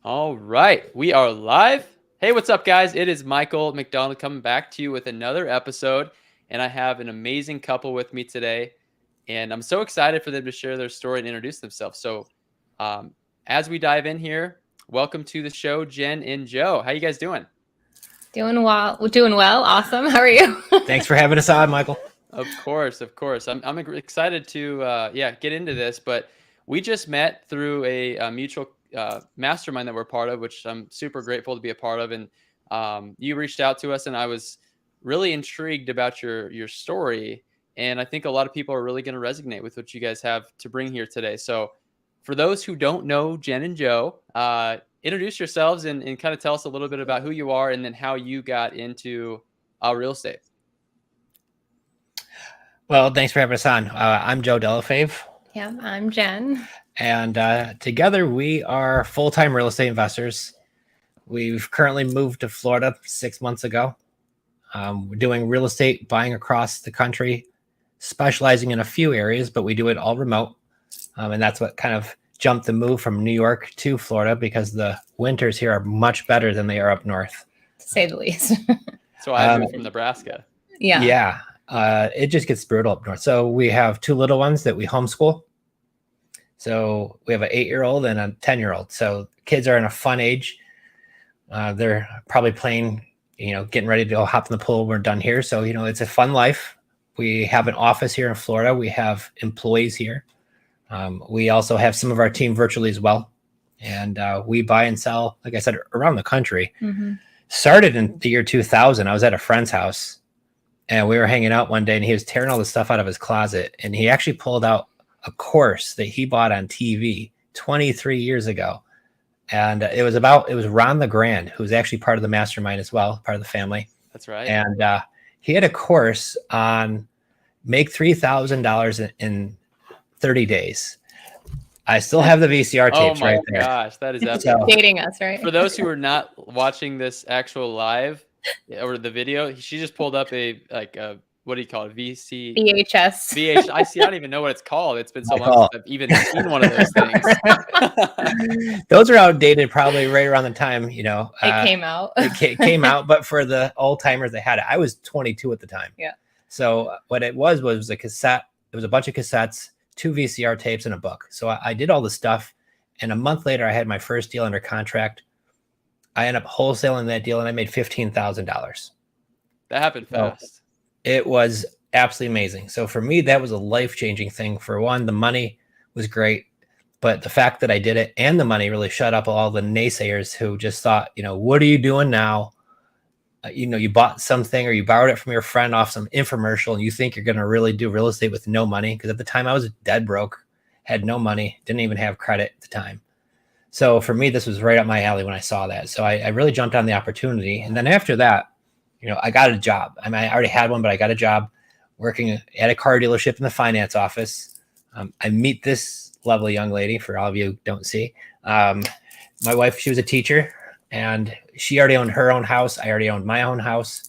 All right, we are live. Hey, what's up, guys? It is Michael McDonald coming back to you with another episode, and I have an amazing couple with me today, and I'm so excited for them to share their story and introduce themselves. So, um, as we dive in here, welcome to the show, Jen and Joe. How you guys doing? Doing well. Doing well. Awesome. How are you? Thanks for having us on, Michael. Of course. I'm excited to get into this, but we just met through a mutual mastermind that we're part of, which I'm super grateful to be a part of. And you reached out to us, and I was really intrigued about your story. And I think a lot of people are really going to resonate with what you guys have to bring here today. So, for those who don't know Jen and Joe, introduce yourselves and kind of tell us a little bit about who you are and then how you got into real estate. Well, thanks for having us on. I'm Joe DelleFave. Yeah, I'm Jen. And together we are full-time real estate investors. We've currently moved to Florida 6 months ago. We're doing real estate, buying across the country, specializing in a few areas, but we do it all remote. And that's what kind of jumped the move from New York to Florida, because the winters here are much better than they are up north. To say the least. So I moved from Nebraska. Yeah. It just gets brutal up north. So we have two little ones that we homeschool. So we have an 8-year-old and a 10-year-old. So kids are in a fun age. They're probably playing, getting ready to go hop in the pool when we're done here. So, it's a fun life. We have an office here in Florida. We have employees here. We also have some of our team virtually as well. And we buy and sell, like I said, around the country. Mm-hmm. Started in the year 2000. I was at a friend's house. And we were hanging out one day, and he was tearing all the stuff out of his closet. And he actually pulled out a course that he bought on TV 23 years ago. And it was Ron LeGrand, who's actually part of the mastermind as well, part of the family. That's right. And he had a course on make $3,000 in 30 days. I still have the VCR tapes right there. Oh my gosh, that is epic. Dating us, right? For those who are not watching this actual live, or the video, she just pulled up what do you call it? VHS. I don't even know what it's called. It's been so long since I've even seen one of those things. Those are outdated, probably right around the time, it came out. It came out, but for the old timers that had it, I was 22 at the time. Yeah. So what it was a cassette. It was a bunch of cassettes, 2 VCR tapes, and a book. So I did all the stuff, and a month later, I had my first deal under contract. I ended up wholesaling that deal, and I made $15,000. That happened fast. So it was absolutely amazing. So for me, that was a life-changing thing. For one, the money was great, but the fact that I did it and the money really shut up all the naysayers who just thought, what are you doing now? You bought something or you borrowed it from your friend off some infomercial, and you think you're going to really do real estate with no money. Because at the time I was dead broke, had no money, didn't even have credit at the time. So for me, this was right up my alley when I saw that. So I really jumped on the opportunity. And then after that, I got a job. I mean, I already had one, but I got a job working at a car dealership in the finance office. I meet this lovely young lady, for all of you who don't see. My wife, she was a teacher, and she already owned her own house. I already owned my own house.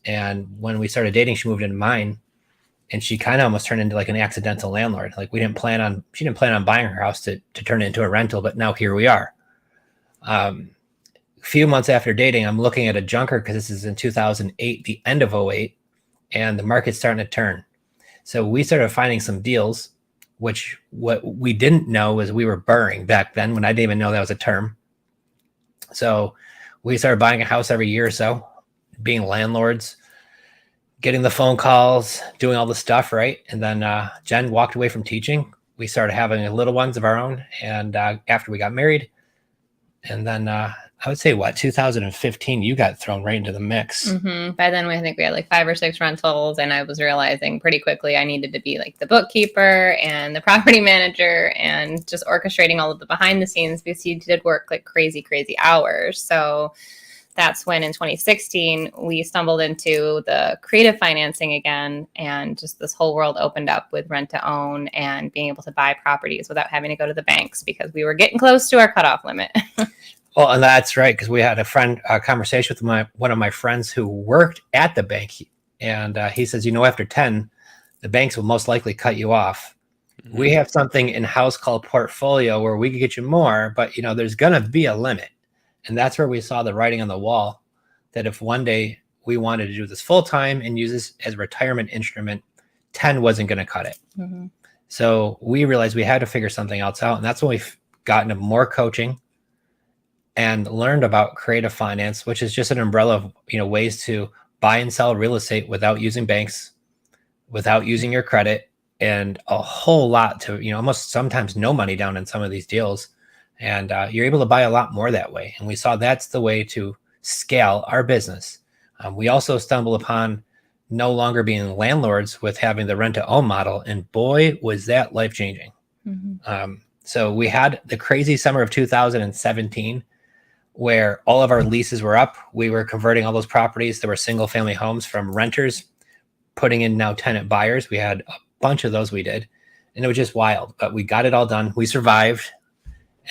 And when we started dating, she moved into mine. And she kind of almost turned into like an accidental landlord. Like she didn't plan on buying her house to turn it into a rental, but now here we are. A few months after dating, I'm looking at a junker, because this is in 2008, the end of 2008, and the market's starting to turn. So we started finding some deals, which what we didn't know was we were burring back then, when I didn't even know that was a term. So we started buying a house every year or so, being landlords, getting the phone calls, doing all the stuff, right? And then Jen walked away from teaching. We started having little ones of our own. And after we got married, and then I would say, 2015, you got thrown right into the mix. Mm-hmm. By then, I think we had like 5 or 6 rentals. And I was realizing pretty quickly I needed to be like the bookkeeper and the property manager and just orchestrating all of the behind the scenes, because you did work like crazy, crazy hours. So that's when in 2016, we stumbled into the creative financing again. And just this whole world opened up with rent to own and being able to buy properties without having to go to the banks, because we were getting close to our cutoff limit. Well, and that's right, because we had a conversation with one of my friends who worked at the bank. And he says, after 10, the banks will most likely cut you off. We have something in-house called portfolio where we could get you more, but there's going to be a limit. And that's where we saw the writing on the wall that if one day we wanted to do this full time and use this as a retirement instrument, 10 wasn't going to cut it. So we realized we had to figure something else out. And that's when we've gotten into more coaching and learned about creative finance, which is just an umbrella of ways to buy and sell real estate without using banks, without using your credit, and a whole lot to almost sometimes no money down in some of these deals. And you're able to buy a lot more that way. And we saw that's the way to scale our business. We also stumbled upon no longer being landlords with having the rent to own model. And boy, was that life changing. So we had the crazy summer of 2017 where all of our leases were up. We were converting all those properties that were single family homes from renters, putting in now tenant buyers. We had a bunch of those we did, and it was just wild, but we got it all done. We survived.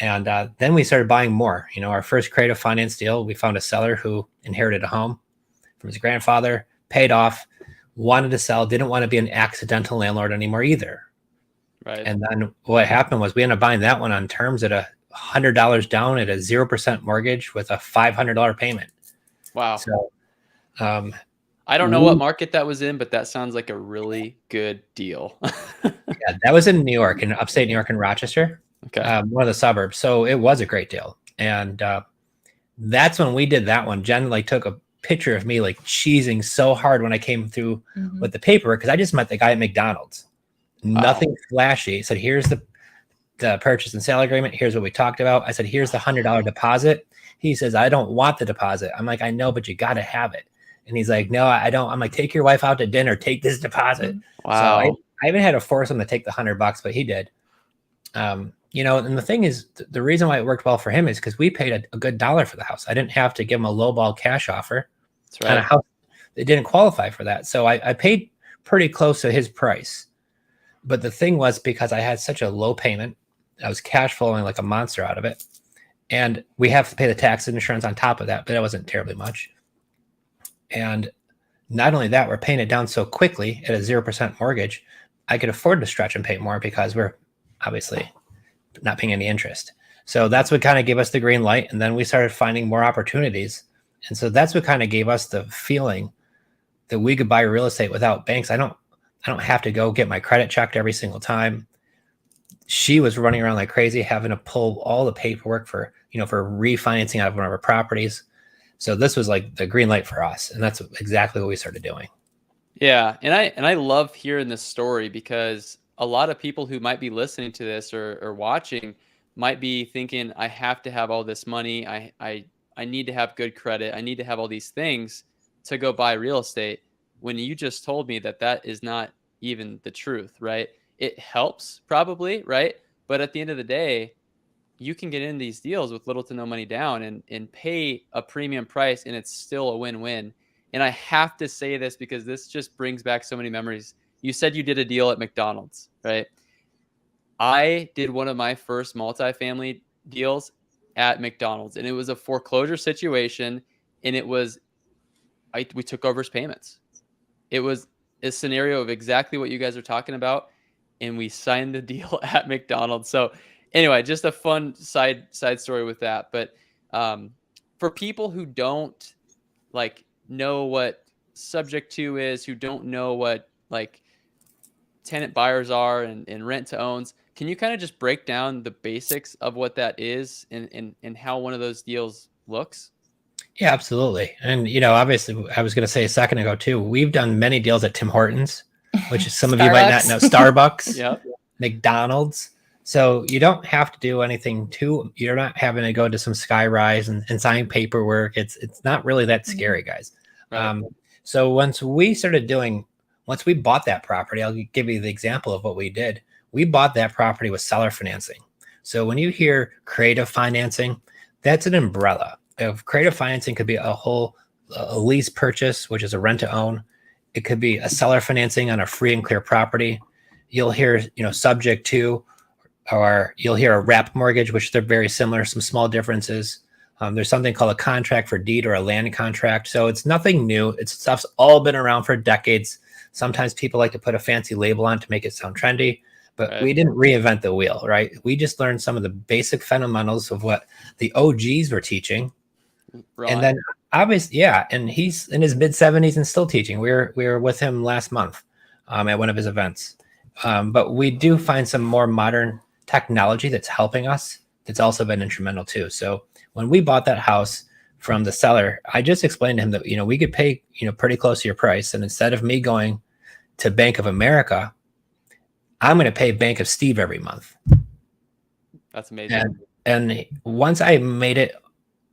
And then we started buying more. Our first creative finance deal, we found a seller who inherited a home from his grandfather, paid off, wanted to sell, didn't want to be an accidental landlord anymore either. Right. And then what happened was we ended up buying that one on terms at $100 down at a 0% mortgage with a $500 payment. Wow. So I don't know what market that was in, but that sounds like a really good deal. Yeah, that was in New York, in upstate New York, in Rochester. Okay. One of the suburbs. So it was a great deal. And that's when we did that one. Jen took a picture of me cheesing so hard when I came through with the paperwork, because I just met the guy at McDonald's. Nothing flashy. He said, here's the purchase and sale agreement. Here's what we talked about. I said, here's the $100 deposit. He says, I don't want the deposit. I'm like, I know, but you got to have it. And he's like, no, I don't. I'm like, take your wife out to dinner. Take this deposit. Wow. So I even had to force him to take the $100, but he did. And the thing is, the reason why it worked well for him is because we paid a good dollar for the house. I didn't have to give him a lowball cash offer. That's right. On a house that didn't qualify for that. So I paid pretty close to his price. But the thing was, because I had such a low payment, I was cash flowing like a monster out of it. And we have to pay the tax and insurance on top of that, but it wasn't terribly much. And not only that, we're paying it down so quickly at a 0% mortgage, I could afford to stretch and pay more because we're obviously not paying any interest. So that's what kind of gave us the green light. And then we started finding more opportunities. And so that's what kind of gave us the feeling that we could buy real estate without banks. I don't have to go get my credit checked every single time. She was running around like crazy, having to pull all the paperwork for refinancing out of one of our properties. So this was like the green light for us. And that's exactly what we started doing. Yeah. And I love hearing this story, because a lot of people who might be listening to this or watching might be thinking, I have to have all this money. I need to have good credit. I need to have all these things to go buy real estate. When you just told me that is not even the truth, right? It helps probably, right? But at the end of the day, you can get in these deals with little to no money down and pay a premium price, and it's still a win-win. And I have to say this because this just brings back so many memories. You said you did a deal at McDonald's, right? I did one of my first multifamily deals at McDonald's, and it was a foreclosure situation, and we took over his payments. It was a scenario of exactly what you guys are talking about, and we signed the deal at McDonald's. So anyway, just a fun side story with that. But for people who don't know what subject to is, who don't know what tenant buyers are and rent to owns, can you kind of just break down the basics of what that is and how one of those deals looks? Yeah, absolutely. And, obviously I was going to say a second ago too, we've done many deals at Tim Hortons, which is some of you might not know, Starbucks, Yep. McDonald's. So you don't have to do anything you're not having to go to some sky rise and sign paperwork. It's not really that scary, guys. Right. So once we bought that property, I'll give you the example of what we did. We bought that property with seller financing. So when you hear creative financing, that's an umbrella. Of creative financing could be a lease purchase, which is a rent to own. It could be a seller financing on a free and clear property. You'll hear, subject to, or you'll hear a wrap mortgage, which they're very similar, some small differences. There's something called a contract for deed or a land contract. So it's nothing new. Stuff's all been around for decades. Sometimes people like to put a fancy label on to make it sound trendy. But Right. we didn't reinvent the wheel, right? We just learned some of the basic fundamentals of what the OGs were teaching. Right. And then obviously, yeah, and he's in his mid 70s and still teaching. We were with him last month at one of his events. But we do find some more modern technology that's helping us. That's also been instrumental too. So when we bought that house from the seller, I just explained to him that, we could pay, pretty close to your price. And instead of me going to Bank of America, I'm going to pay Bank of Steve every month. That's amazing. And once I made it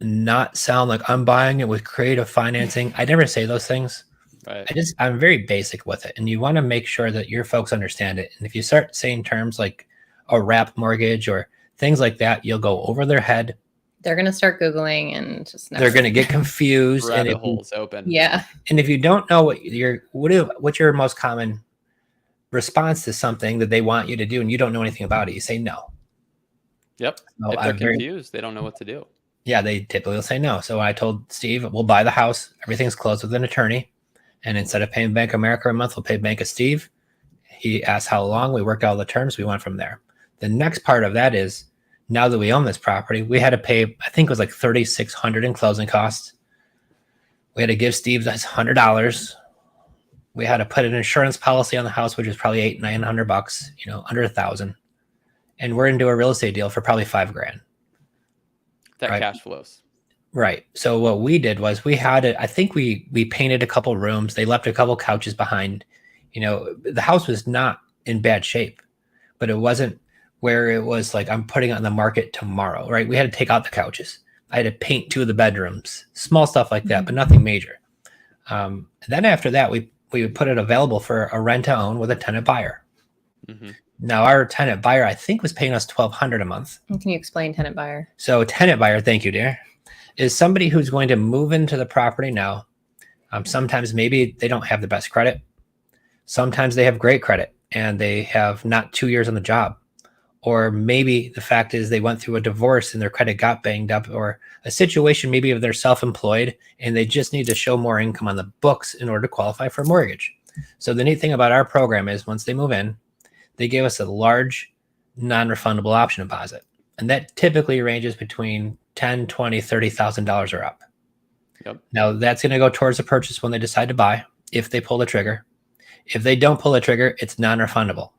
not sound like I'm buying it with creative financing, I never say those things. Right. I'm very basic with it. And you want to make sure that your folks understand it. And if you start saying terms like a wrap mortgage or things like that, you'll go over their head. They're going to start Googling and just they're going to get confused. Rabbit holes open. Yeah. And if you don't know what's your most common response to something that they want you to do and you don't know anything about it, you say no. Yep. So if they're confused, they don't know what to do. Yeah, they typically will say no. So I told Steve, we'll buy the house. Everything's closed with an attorney. And instead of paying Bank of America a month, we'll pay Bank of Steve. He asked how long. We worked out the terms. We went from there. The next part of that is, now that we own this property, we had to pay, I think it was like $3,600 in closing costs. We had to give Steve $100. We had to put an insurance policy on the house, which was probably $800-900, under $1,000. And we're into a real estate deal for probably $5,000. That right? Cash flows. Right. So what we did was we had it. I think we painted a couple rooms. They left a couple couches behind. The house was not in bad shape, but it wasn't where it was like, I'm putting it on the market tomorrow, right? We had to take out the couches. I had to paint 2 of the bedrooms, small stuff like that, but nothing major. Then after that, we would put it available for a rent to own with a tenant buyer. Mm-hmm. Now our tenant buyer, I think, was paying us $1,200 a month. Can you explain tenant buyer? So tenant buyer, thank you, dear, is somebody who's going to move into the property now. Sometimes maybe they don't have the best credit. Sometimes they have great credit and they have not 2 years on the job. Or maybe the fact is they went through a divorce and their credit got banged up, or a situation maybe if they're self-employed and they just need to show more income on the books in order to qualify for a mortgage. So the neat thing about our program is once they move in, they gave us a large non-refundable option deposit. And that typically ranges between $10,000, $20,000, $30,000 or up. Yep. Now that's going to go towards the purchase when they decide to buy, if they pull the trigger. If they don't pull the trigger, it's non-refundable.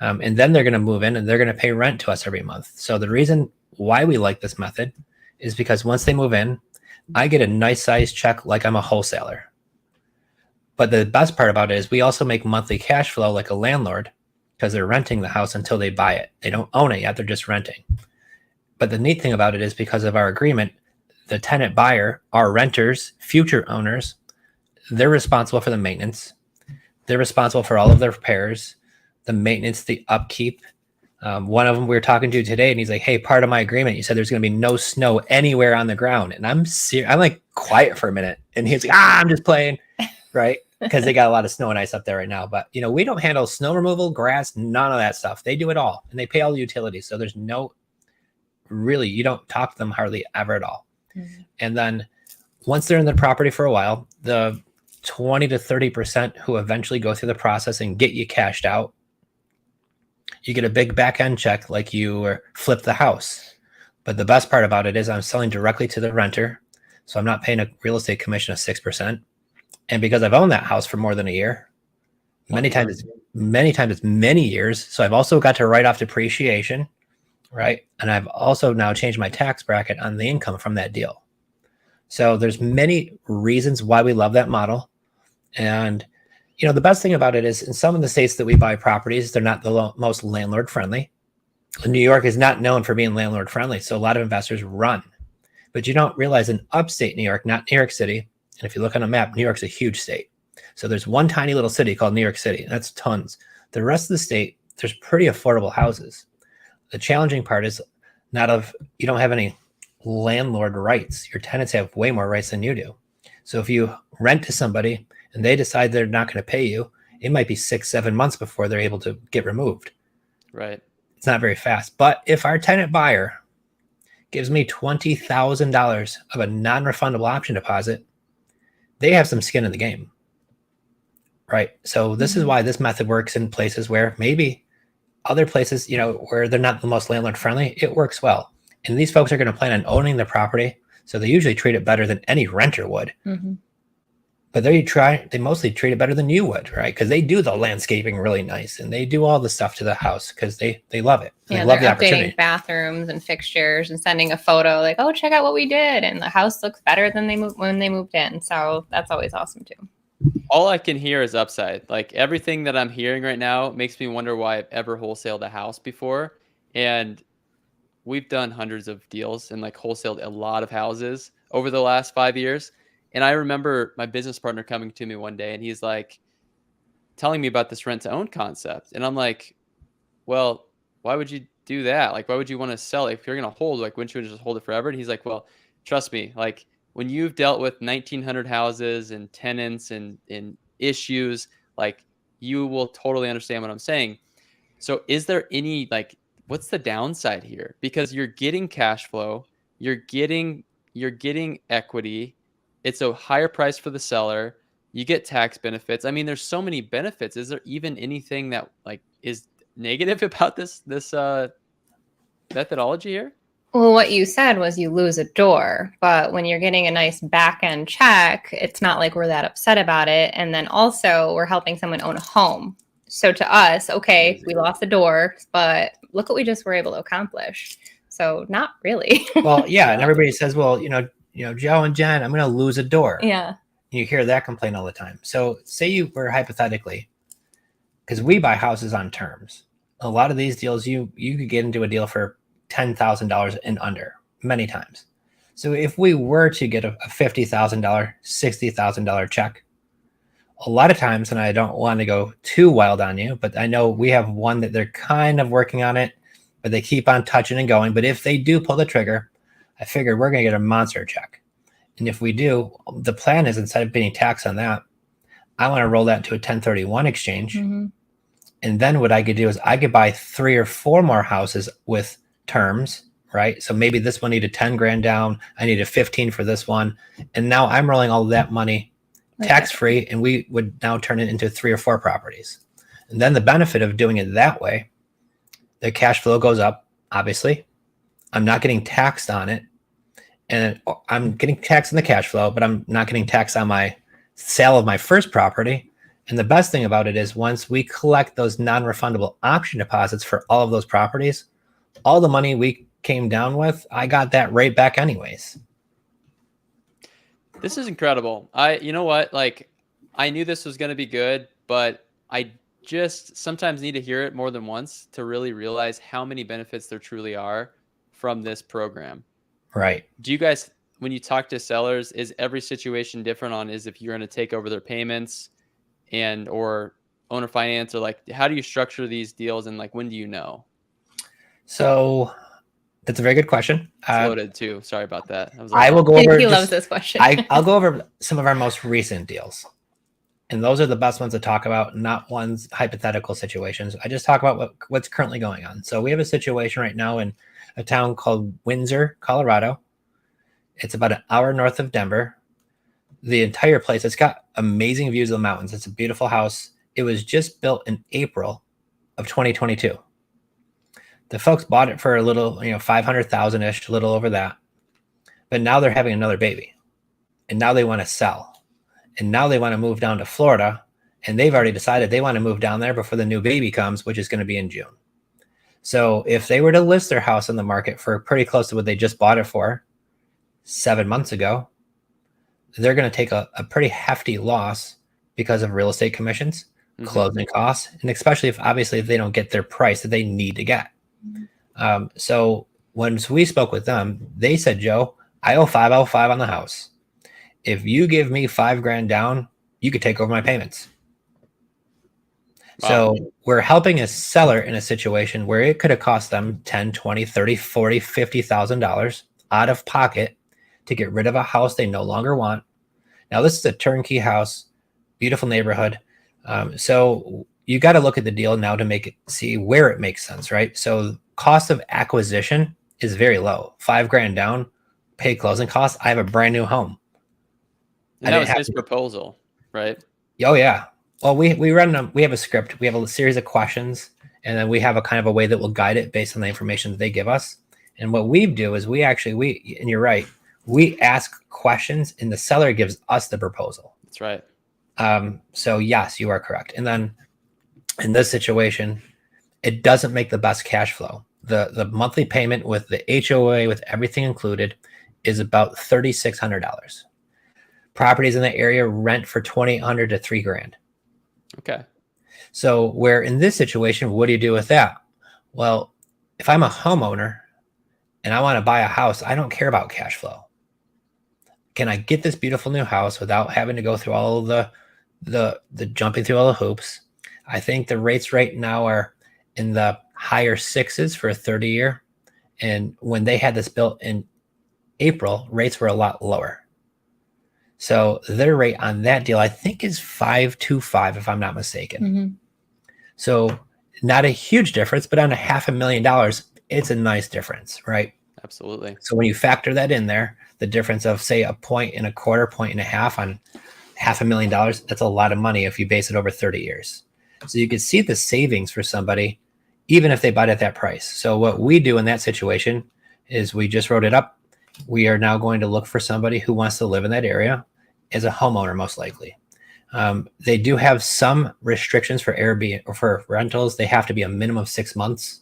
And then they're going to move in and they're going to pay rent to us every month. So the reason why we like this method is because once they move in, I get a nice size check like I'm a wholesaler. But the best part about it is we also make monthly cash flow like a landlord because they're renting the house until they buy it. They don't own it yet. They're just renting. But the neat thing about it is because of our agreement, the tenant buyer, our renters, future owners, they're responsible for the maintenance. They're responsible for all of their repairs, the maintenance, the upkeep. One of them we were talking to today, and he's like, "Hey, part of my agreement, you said there's going to be no snow anywhere on the ground." And I'm like quiet for a minute, and he's like, "I'm just playing," right? Because they got a lot of snow and ice up there right now. But we don't handle snow removal, grass, none of that stuff. They do it all, and they pay all the utilities. So there's you don't talk to them hardly ever at all. Mm-hmm. And then once they're in the property for a while, the 20 to 30% who eventually go through the process and get you cashed out, you get a big back end check like you flipped the house. But the best part about it is I'm selling directly to the renter. So I'm not paying a real estate commission of 6%. And because I've owned that house for more than a year, many times it's many years. So I've also got to write off depreciation, right? And I've also now changed my tax bracket on the income from that deal. So there's many reasons why we love that model. And the best thing about it is in some of the states that we buy properties, they're not the most landlord friendly. New York is not known for being landlord friendly. So a lot of investors run, but you don't realize in upstate New York, not New York City. And if you look on a map, New York's a huge state. So there's one tiny little city called New York City. That's tons. The rest of the state, there's pretty affordable houses. The challenging part is you don't have any landlord rights. Your tenants have way more rights than you do. So if you rent to somebody and they decide they're not going to pay you, it might be 6-7 months before they're able to get removed. Right. It's not very fast. But if our tenant buyer gives me $20,000 of a non-refundable option deposit, they have some skin in the game. Right. So this is why this method works in places where maybe other places, where they're not the most landlord friendly, it works well. And these folks are going to plan on owning the property, so they usually treat it better than any renter would. Mm-hmm. But they mostly treat it better than you would, right? Because they do the landscaping really nice, and they do all the stuff to the house because they love it. Yeah, they love the they're opportunity. updating bathrooms and fixtures and sending a photo like, oh, check out what we did, and the house looks better than when they moved in. So that's always awesome too. All I can hear is upside. Like everything that I'm hearing right now makes me wonder why I've ever wholesaled a house before. And we've done hundreds of deals and like wholesaled a lot of houses over the last 5 years. And I remember my business partner coming to me one day and he's like telling me about this rent to own concept. And I'm like, well, why would you do that? Like, why would you want to sell it? If you're going to hold, like, wouldn't you just hold it forever? And he's like, well, trust me, like when you've dealt with 1,900 houses and tenants and issues, like you will totally understand what I'm saying. So is there any, like, what's the downside here? Because you're getting cash flow, you're getting equity. It's a higher price for the seller. You get tax benefits. I mean, there's so many benefits. Is there even anything that like is negative about this methodology here? Well, what you said was you lose a door, but when you're getting a nice back end check, it's not like we're that upset about it. And then also we're helping someone own a home. So to us, okay, we lost the door, but look what we just were able to accomplish. So not really. Well, yeah. And everybody says, well, Joe and Jenn, I'm going to lose a door. Yeah. You hear that complaint all the time. So say you were hypothetically, because we buy houses on terms. A lot of these deals, you could get into a deal for $10,000 and under many times. So if we were to get a $50,000, $60,000 check, a lot of times, and I don't want to go too wild on you, but I know we have one that they're kind of working on it, but they keep on touching and going. But if they do pull the trigger, I figured we're going to get a monster check. And if we do, the plan is instead of paying tax on that, I want to roll that to a 1031 exchange. Mm-hmm. And then what I could do is I could buy 3 or 4 more houses with terms, right? So maybe this one needed 10 grand down. I needed 15 for this one. And now I'm rolling all of that money tax-free, and we would now turn it into 3 or 4 properties. And then the benefit of doing it that way, the cash flow goes up, obviously. I'm not getting taxed on it. And I'm getting taxed on the cash flow, but I'm not getting taxed on my sale of my first property. And the best thing about it is once we collect those non-refundable option deposits for all of those properties, all the money we came down with, I got that right back anyways. This is incredible. You know what? Like, I knew this was going to be good, but I just sometimes need to hear it more than once to really realize how many benefits there truly are from this program. Right. Do you guys, when you talk to sellers, is every situation different on is if you're going to take over their payments and or owner finance, or like how do you structure these deals and like when do you know? So that's a very good question. Loaded too. Sorry about that. I will go over. He loves this question. I'll go over some of our most recent deals, and those are the best ones to talk about, not ones hypothetical situations. I just talk about what's currently going on. So we have a situation right now in a town called Windsor, Colorado. It's about an hour north of Denver. The entire place, it's got amazing views of the mountains. It's a beautiful house. It was just built in April of 2022. The folks bought it for a little, 500,000-ish, a little over that. But now they're having another baby. And now they want to sell. And now they want to move down to Florida. And they've already decided they want to move down there before the new baby comes, which is going to be in June. So if they were to list their house on the market for pretty close to what they just bought it for 7 months ago, they're going to take a pretty hefty loss because of real estate commissions, closing costs, and especially if they don't get their price that they need to get. So once we spoke with them, they said, Joe, I owe 505 on the house. If you give me $5,000 down, you could take over my payments. Wow. So we're helping a seller in a situation where it could have cost them $10, $20, $30, $40, $50,000 out of pocket to get rid of a house they no longer want. Now, this is a turnkey house, beautiful neighborhood. So you got to look at the deal now to see where it makes sense, right? So cost of acquisition is very low. $5,000 down, pay closing costs. I have a brand new home. And that was his proposal, right? Oh yeah. Well, we have a script. We have a series of questions, And then we have a kind of a way that will guide it based on the information that they give us. And what we do is and you're right, we ask questions and the seller gives us the proposal. That's right. So yes, you are correct. And then in this situation, it doesn't make the best cash flow. The monthly payment with the HOA, with everything included, is about $3,600. Properties in the area rent for $2,800 to $3,000. Okay. So where in this situation, what do you do with that? Well, if I'm a homeowner and I want to buy a house, I don't care about cash flow. Can I get this beautiful new house without having to go through all of the jumping through all the hoops? I think the rates right now are in the higher sixes for a 30-year. And when they had this built in April, rates were a lot lower. So their rate on that deal, I think, is 5.25, if I'm not mistaken. Mm-hmm. So not a huge difference, but on $500,000, it's a nice difference, right? Absolutely. So when you factor that in there, the difference of say 1.25 points on $500,000, that's a lot of money if you base it over 30 years. So you can see the savings for somebody, even if they bought it at that price. So what we do in that situation is we just wrote it up. We are now going to look for somebody who wants to live in that area as a homeowner, most likely. They do have some restrictions for Airbnb or for rentals. They have to be a minimum of 6 months.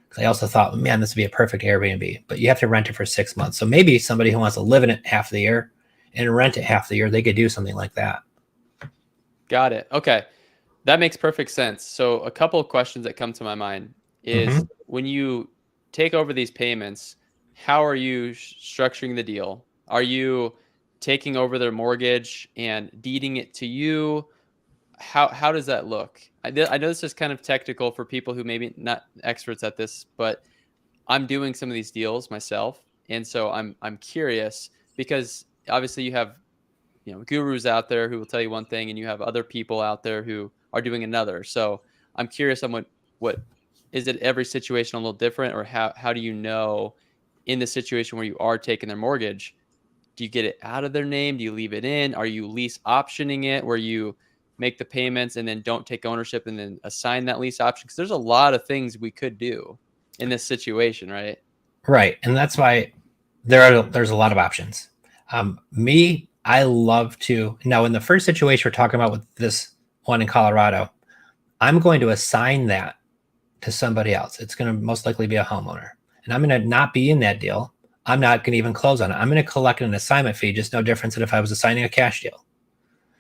Because I also thought, man, this would be a perfect Airbnb, but you have to rent it for 6 months. So maybe somebody who wants to live in it half the year and rent it half the year, they could do something like that. Got it. Okay. That makes perfect sense. So a couple of questions that come to my mind is when you take over these payments, how are you structuring the deal? Are you taking over their mortgage and deeding it to you? How does that look? I know this is kind of technical for people who maybe not experts at this, but I'm doing some of these deals myself, and so I'm curious because obviously you have gurus out there who will tell you one thing, and you have other people out there who are doing another. So I'm curious on what is it every situation a little different, or how do you know in the situation where you are taking their mortgage, do you get it out of their name? Do you leave it in? Are you lease optioning it where you make the payments and then don't take ownership and then assign that lease option? Because there's a lot of things we could do in this situation, right? Right. And that's why there's a lot of options. I love to, now in the first situation we're talking about with this one in Colorado, I'm going to assign that to somebody else. It's going to most likely be a homeowner. And I'm going to not be in that deal. I'm not going to even close on it. I'm going to collect an assignment fee, just no difference than if I was assigning a cash deal.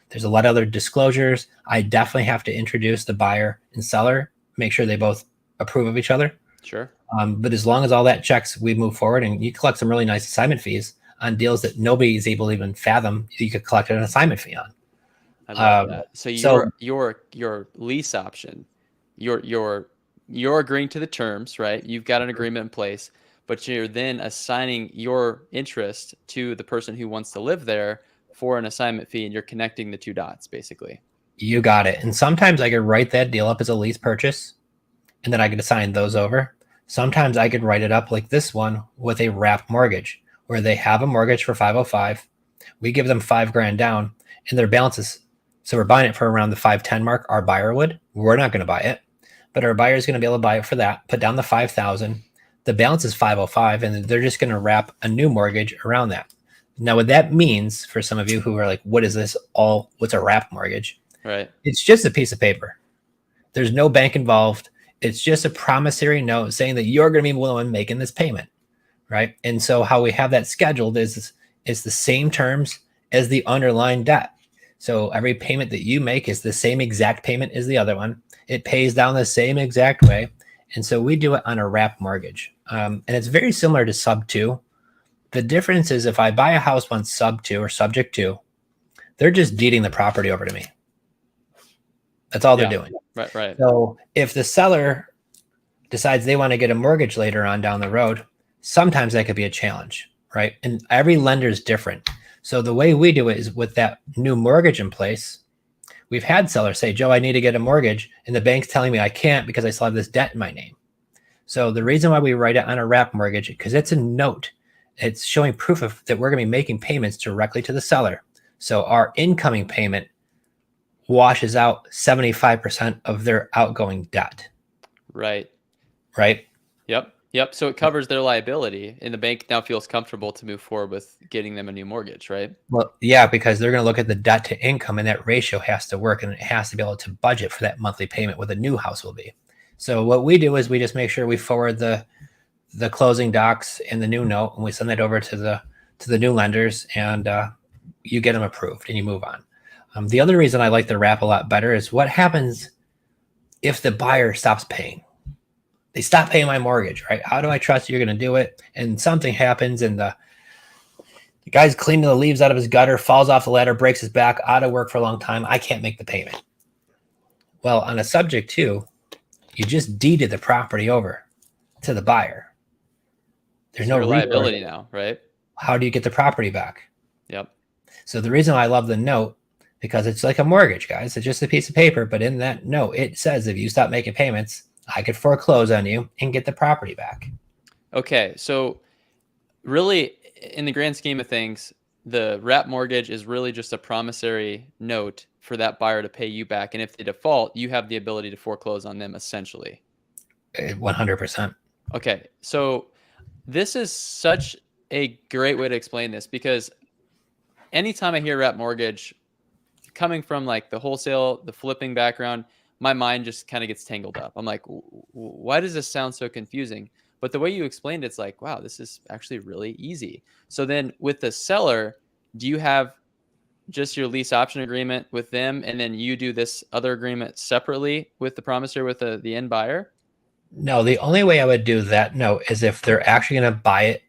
There's a lot of other disclosures. I definitely have to introduce the buyer and seller, make sure they both approve of each other. Sure. But as long as all that checks, we move forward, and you collect some really nice assignment fees on deals that nobody is able to even fathom. You could collect an assignment fee on. I love that. So your lease option, you're agreeing to the terms, right? You've got an agreement in place, but you're then assigning your interest to the person who wants to live there for an assignment fee, and you're connecting the two dots, basically. You got it. And sometimes I could write that deal up as a lease purchase, and then I could assign those over. Sometimes I could write it up like this one with a wrap mortgage, where they have a mortgage for 505. We give them $5,000 down, and their balance is, so we're buying it for around the 510 mark. Our buyer would. We're not going to buy it, but our buyer is going to be able to buy it for that. Put down the 5,000. The balance is 505, and they're just going to wrap a new mortgage around that. Now, what that means for some of you who are like, what is this all? What's a wrap mortgage? Right. It's just a piece of paper. There's no bank involved. It's just a promissory note saying that you're going to be the one making this payment, right? And so how we have that scheduled is the same terms as the underlying debt. So every payment that you make is the same exact payment as the other one. It pays down the same exact way. And so we do it on a wrap mortgage. And it's very similar to sub 2. The difference is if I buy a house on sub 2 or subject to, they're just deeding the property over to me. That's all they're doing. Right. So if the seller decides they want to get a mortgage later on down the road, sometimes that could be a challenge, right? And every lender is different. So the way we do it is with that new mortgage in place. We've had sellers say, Joe, I need to get a mortgage, and the bank's telling me I can't because I still have this debt in my name. So the reason why we write it on a wrap mortgage, because it's a note. It's showing proof of that we're going to be making payments directly to the seller. So our incoming payment washes out 75% of their outgoing debt. Right. right? Yep. So it covers their liability, and the bank now feels comfortable to move forward with getting them a new mortgage, right? Well, yeah, because they're going to look at the debt to income, and that ratio has to work, and it has to be able to budget for that monthly payment what the new house will be. So what we do is we just make sure we forward the closing docs and the new note, and we send that over to the new lenders, and you get them approved, and you move on. The other reason I like the wrap a lot better is what happens if the buyer stops paying. They stop paying my mortgage, right? How do I trust you're going to do it? And something happens, and the guy's cleaning the leaves out of his gutter, falls off the ladder, breaks his back, out of work for a long time. I can't make the payment. Well, on a subject to, you just deeded the property over to the buyer. There's no liability now, right? How do you get the property back? Yep. So the reason I love the note, because it's like a mortgage, guys. It's just a piece of paper, but in that note, it says if you stop making payments, I could foreclose on you and get the property back. Okay, so really, in the grand scheme of things, the wrap mortgage is really just a promissory note for that buyer to pay you back. And if they default, you have the ability to foreclose on them, essentially. 100%. Okay, so this is such a great way to explain this, because anytime I hear wrap mortgage, coming from like the wholesale, the flipping background, my mind just kind of gets tangled up. I'm like, why does this sound so confusing? But the way you explained it's like, wow, this is actually really easy. So then with the seller, do you have just your lease option agreement with them, and then you do this other agreement separately with the promissory with the end buyer? No, the only way I would do that note is if they're actually going to buy it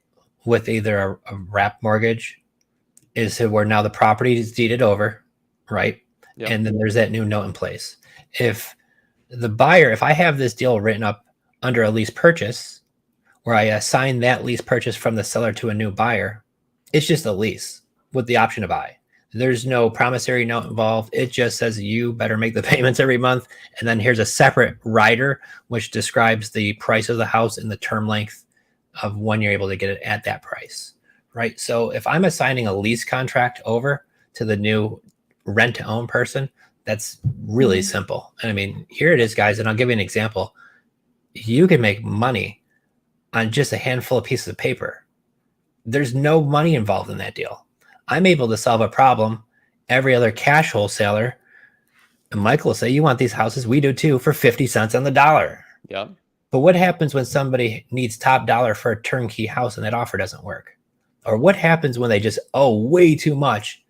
with either a wrap mortgage, is where now the property is deeded over, right? Yep. And then there's that new note in place. If the buyer, if I have this deal written up under a lease purchase, where I assign that lease purchase from the seller to a new buyer, it's just a lease with the option to buy. There's no promissory note involved. It just says you better make the payments every month. And then here's a separate rider, which describes the price of the house and the term length of when you're able to get it at that price, right? So if I'm assigning a lease contract over to the new rent to own person, that's really simple. And I mean, here it is, guys. And I'll give you an example. You can make money on just a handful of pieces of paper. There's no money involved in that deal. I'm able to solve a problem every other cash wholesaler. And Michael will say, you want these houses? We do too, for 50 cents on the dollar. Yeah. But what happens when somebody needs top dollar for a turnkey house and that offer doesn't work? Or what happens when they just owe way too much?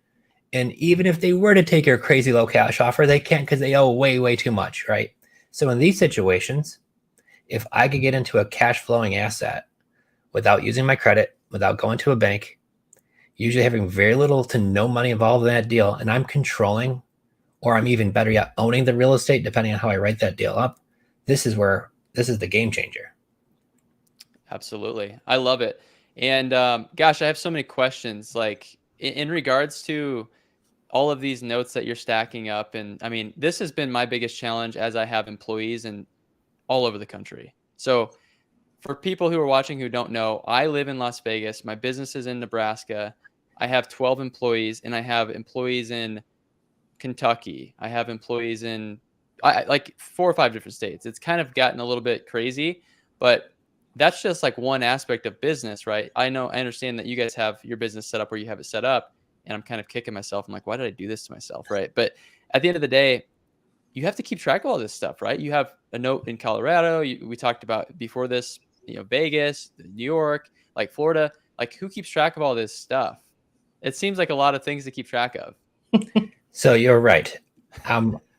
And even if they were to take your crazy low cash offer, they can't because they owe way, way too much, right? So in these situations, if I could get into a cash flowing asset without using my credit, without going to a bank, usually having very little to no money involved in that deal, and I'm controlling, or I'm even better yet, owning the real estate, depending on how I write that deal up, this is the game changer. Absolutely. I love it. And gosh, I have so many questions, like in regards to all of these notes that you're stacking up. And I mean, this has been my biggest challenge as I have employees and all over the country. So for people who are watching who don't know, I live in Las Vegas. My business is in Nebraska. I have 12 employees, and I have employees in Kentucky. I have employees in like 4 or 5 different states. It's kind of gotten a little bit crazy, but that's just like one aspect of business, right? I understand that you guys have your business set up where you have it set up, and I'm kind of kicking myself. I'm like, why did I do this to myself, right? But at the end of the day, you have to keep track of all this stuff, right? You have a note in Colorado. We talked about before this, Vegas, New York, like Florida. Like, who keeps track of all this stuff? It seems like a lot of things to keep track of. So you're right.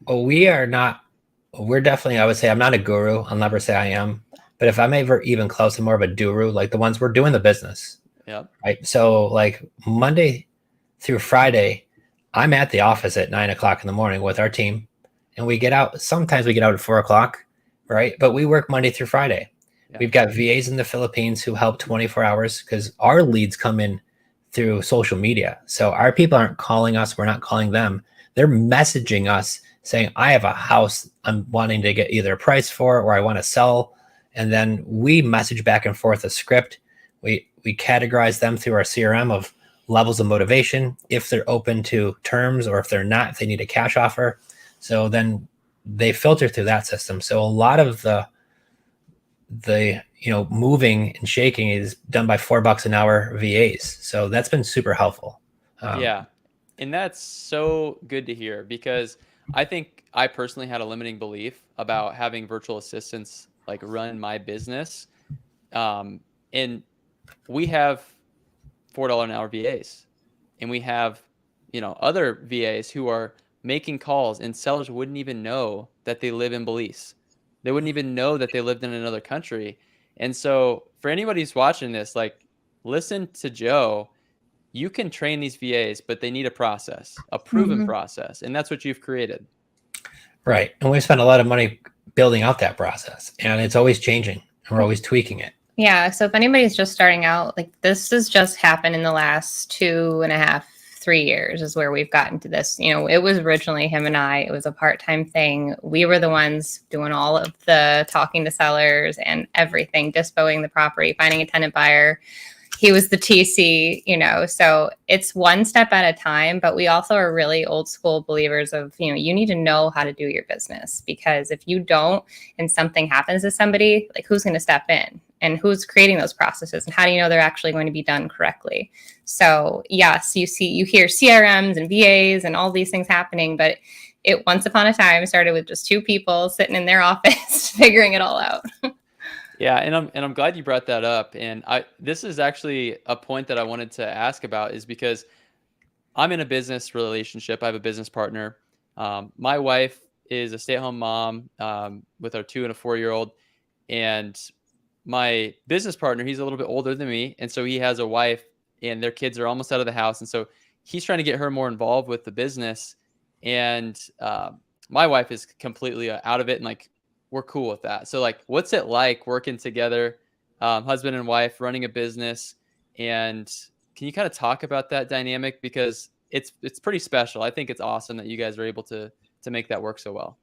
We're definitely, I would say, I'm not a guru. I'll never say I am. But if I'm ever even close to more of a guru, like the ones we're doing the business. Yeah. Right. So like Monday through Friday, I'm at the office at 9 o'clock in the morning with our team, and we get out. Sometimes we get out at 4 o'clock. Right. But we work Monday through Friday. Yeah. We've got VAs in the Philippines who help 24 hours because our leads come in through social media. So our people aren't calling us. We're not calling them. They're messaging us saying, I have a house I'm wanting to get either a price for, or I want to sell. And then we message back and forth a script. We categorize them through our CRM of levels of motivation, if they're open to terms, or if they're not, if they need a cash offer. So then they filter through that system. So a lot of the the, moving and shaking is done by $4 an hour VAs. So that's been super helpful. Yeah. And that's so good to hear, because I think I personally had a limiting belief about having virtual assistants like run my business. And we have $4 an hour VAs, and we have, other VAs who are making calls, and sellers wouldn't even know that they live in Belize. They wouldn't even know that they lived in another country. And so for anybody who's watching this, like, listen to Joe. You can train these VAs, but they need a process, a proven process. And that's what you've created. Right. And we spent a lot of money building out that process, and it's always changing, and we're always tweaking it. Yeah. So if anybody's just starting out, like, this has just happened in the last 2.5, 3 years is where we've gotten to this. It was originally him and I. It was a part-time thing. We were the ones doing all of the talking to sellers and everything, dispoing the property, finding a tenant buyer. He was the TC, so it's one step at a time. But we also are really old school believers of, you need to know how to do your business, because if you don't and something happens to somebody, like, who's going to step in and who's creating those processes, and how do you know they're actually going to be done correctly? So yes, you hear CRMs and VAs and all these things happening, but it once upon a time started with just 2 people sitting in their office figuring it all out. Yeah, and I'm glad you brought that up. And this is actually a point that I wanted to ask about, is because I'm in a business relationship. I have a business partner. My wife is a stay-at-home mom with our 2 and a 4-year-old, and my business partner, he's a little bit older than me, and so he has a wife, and their kids are almost out of the house, and so he's trying to get her more involved with the business. And my wife is completely out of it, and like, we're cool with that. So like, what's it like working together, husband and wife, running a business? And can you kind of talk about that dynamic? Because it's pretty special. I think it's awesome that you guys are able to make that work so well.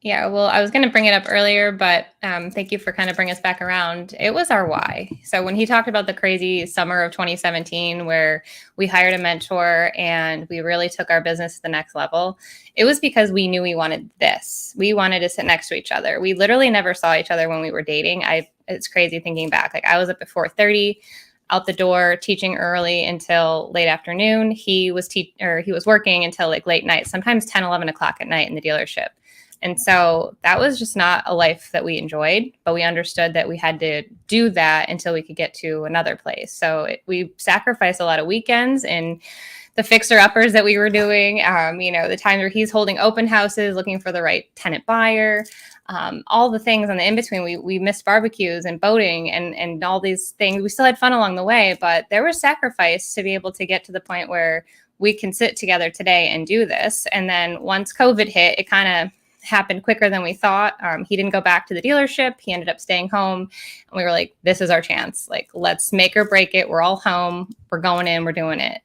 Yeah, well, I was going to bring it up earlier, but thank you for kind of bringing us back around. It was our why. So when he talked about the crazy summer of 2017, where we hired a mentor and we really took our business to the next level, it was because we knew we wanted this. We wanted to sit next to each other. We literally never saw each other when we were dating. It's crazy thinking back. Like, I was up at 4:30, out the door, teaching early until late afternoon. He was working until like late night, sometimes 10, 11 o'clock at night in the dealership. And so that was just not a life that we enjoyed, but we understood that we had to do that until we could get to another place. So we sacrificed a lot of weekends and the fixer-uppers that we were doing, the times where he's holding open houses, looking for the right tenant buyer, all the things on the in-between. We missed barbecues and boating and all these things. We still had fun along the way, but there was sacrifice to be able to get to the point where we can sit together today and do this. And then once COVID hit, it kind of happened quicker than we thought. He didn't go back to the dealership. He ended up staying home. And we were like, this is our chance. Like, let's make or break it. We're all home. We're going in. We're doing it.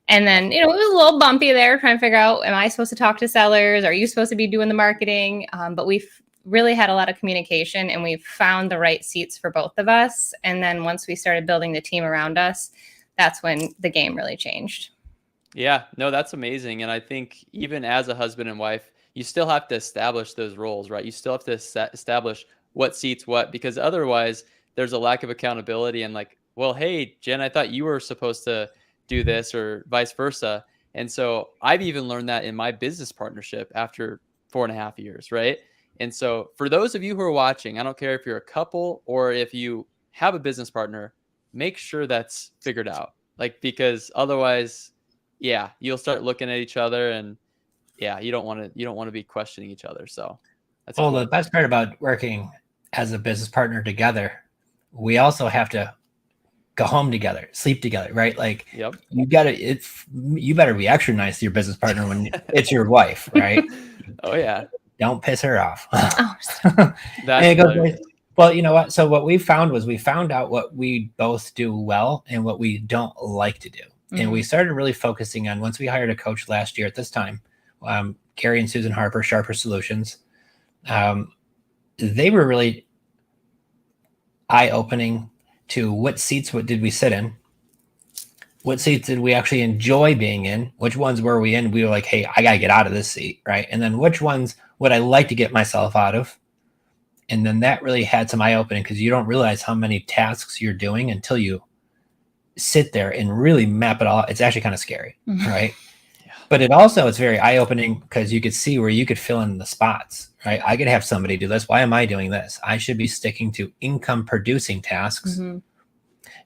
And then, it was a little bumpy there, trying to figure out, am I supposed to talk to sellers? Are you supposed to be doing the marketing? But we've really had a lot of communication, and we've found the right seats for both of us. And then once we started building the team around us, that's when the game really changed. Yeah, no, that's amazing. And I think even as a husband and wife, you still have to establish those roles, right? You still have to establish what seats what, because otherwise there's a lack of accountability and like, well, hey, Jen, I thought you were supposed to do this, or vice versa. And so I've even learned that in my business partnership after 4.5 years, right? And so for those of you who are watching, I don't care if you're a couple or if you have a business partner, make sure that's figured out. Like, because otherwise, yeah, you'll start looking at each other and yeah, you don't want to be questioning each other. So that's cool. The best part about working as a business partner together, we also have to go home together, sleep together, right? Like, yep. You better be extra nice to your business partner when it's your wife, right? Oh yeah. Don't piss her off. That's well, you know what? So what we found was we found out what we both do well and what we don't like to do. Mm-hmm. And we started really focusing on, once we hired a coach last year at this time, Gary and Susan Harper, Sharper Solutions. They were really eye-opening to what did we sit in? What seats did we actually enjoy being in? Which ones were we in? We were like, hey, I got to get out of this seat, right? And then which ones would I like to get myself out of? And then that really had some eye opening, because you don't realize how many tasks you're doing until you sit there and really map it all. It's actually kind of scary, right? Yeah. But it's very eye opening, because you could see where you could fill in the spots, right? I could have somebody do this. Why am I doing this? I should be sticking to income producing tasks.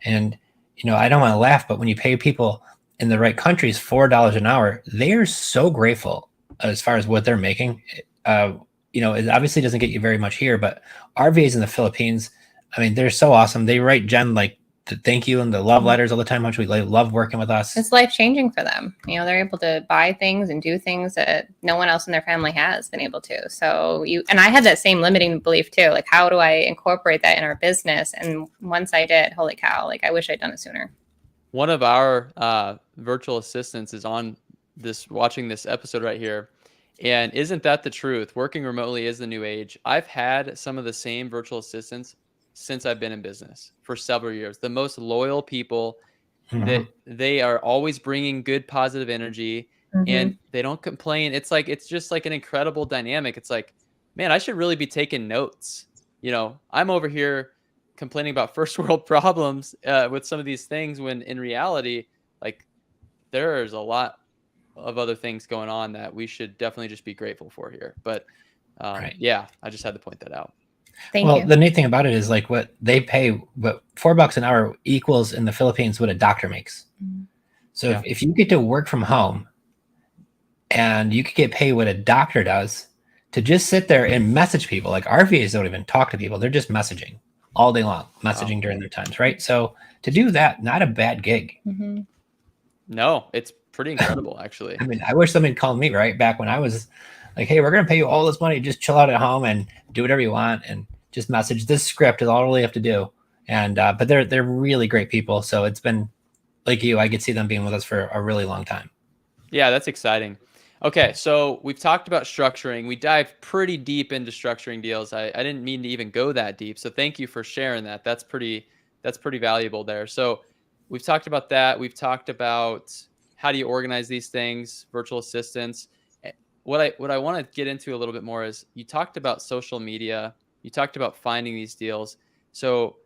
And, I don't want to laugh, but when you pay people in the right countries $4 an hour, they are so grateful as far as what they're making. It obviously doesn't get you very much here, but RVAs in the Philippines, I mean, they're so awesome. They write Jen like the thank you and the love letters all the time, how much we love working with us. It's life-changing for them. They're able to buy things and do things that no one else in their family has been able to. So and I had that same limiting belief too. Like, how do I incorporate that in our business? And once I did, holy cow, like I wish I'd done it sooner. One of our virtual assistants is watching this episode right here. And isn't that the truth? Working remotely is the new age. I've had some of the same virtual assistants since I've been in business for several years. The most loyal people, that they are always bringing good, positive energy, and they don't complain. It's just like an incredible dynamic. It's like, man, I should really be taking notes. I'm over here complaining about first world problems with some of these things, when in reality, like, there's a lot of other things going on that we should definitely just be grateful for here. But yeah, I just had to point that out. Thank you. The neat thing about it is, like, what they pay, what $4 an hour equals in the Philippines what a doctor makes. So if you get to work from home and you could get paid what a doctor does to just sit there and message people, like RVAs don't even talk to people. They're just messaging all day long, messaging during their times, right? So to do that, not a bad gig. No, it's pretty incredible, actually. I mean, I wish somebody called me right back when I was like, hey, we're going to pay you all this money. Just chill out at home and do whatever you want and just message. This script is all you really have to do. And but they're really great people. So it's been like you, I could see them being with us for a really long time. Yeah, that's exciting. Okay, so we've talked about structuring. We dived pretty deep into structuring deals. I didn't mean to even go that deep. So thank you for sharing that. That's pretty valuable there. So we've talked about that. We've talked about how do you organize these things, virtual assistants. What I want to get into a little bit more is, you talked about social media. You talked about finding these deals. So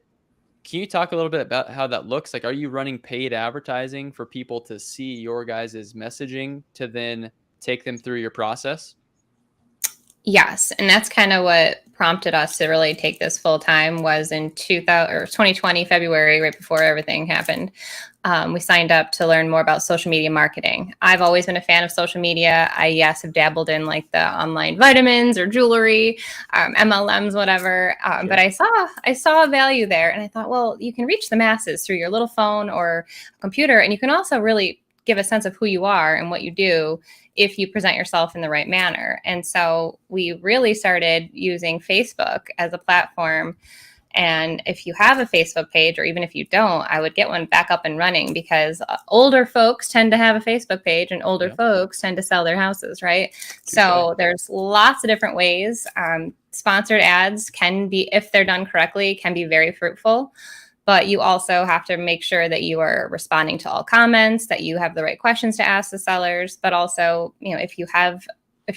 can you talk a little bit about how that looks? Like, are you running paid advertising for people to see your guys' messaging to then take them through your process? Yes. And that's kind of what prompted us to really take this full time, was in 2020, February, right before everything happened. We signed up to learn more about social media marketing. I've always been a fan of social media. I have dabbled in like the online vitamins or jewelry, MLMs, whatever. Sure. But I saw a value there, and I thought, well, you can reach the masses through your little phone or computer, and you can also really give a sense of who you are and what you do if you present yourself in the right manner. And so we really started using Facebook as a platform. And if you have a Facebook page, or even if you don't, I would get one back up and running, because older folks tend to have a Facebook page, and older folks tend to sell their houses, right? So there's lots of different ways. Sponsored ads can be, if they're done correctly, can be very fruitful. But you also have to make sure that you are responding to all comments, that you have the right questions to ask the sellers. But also, if you're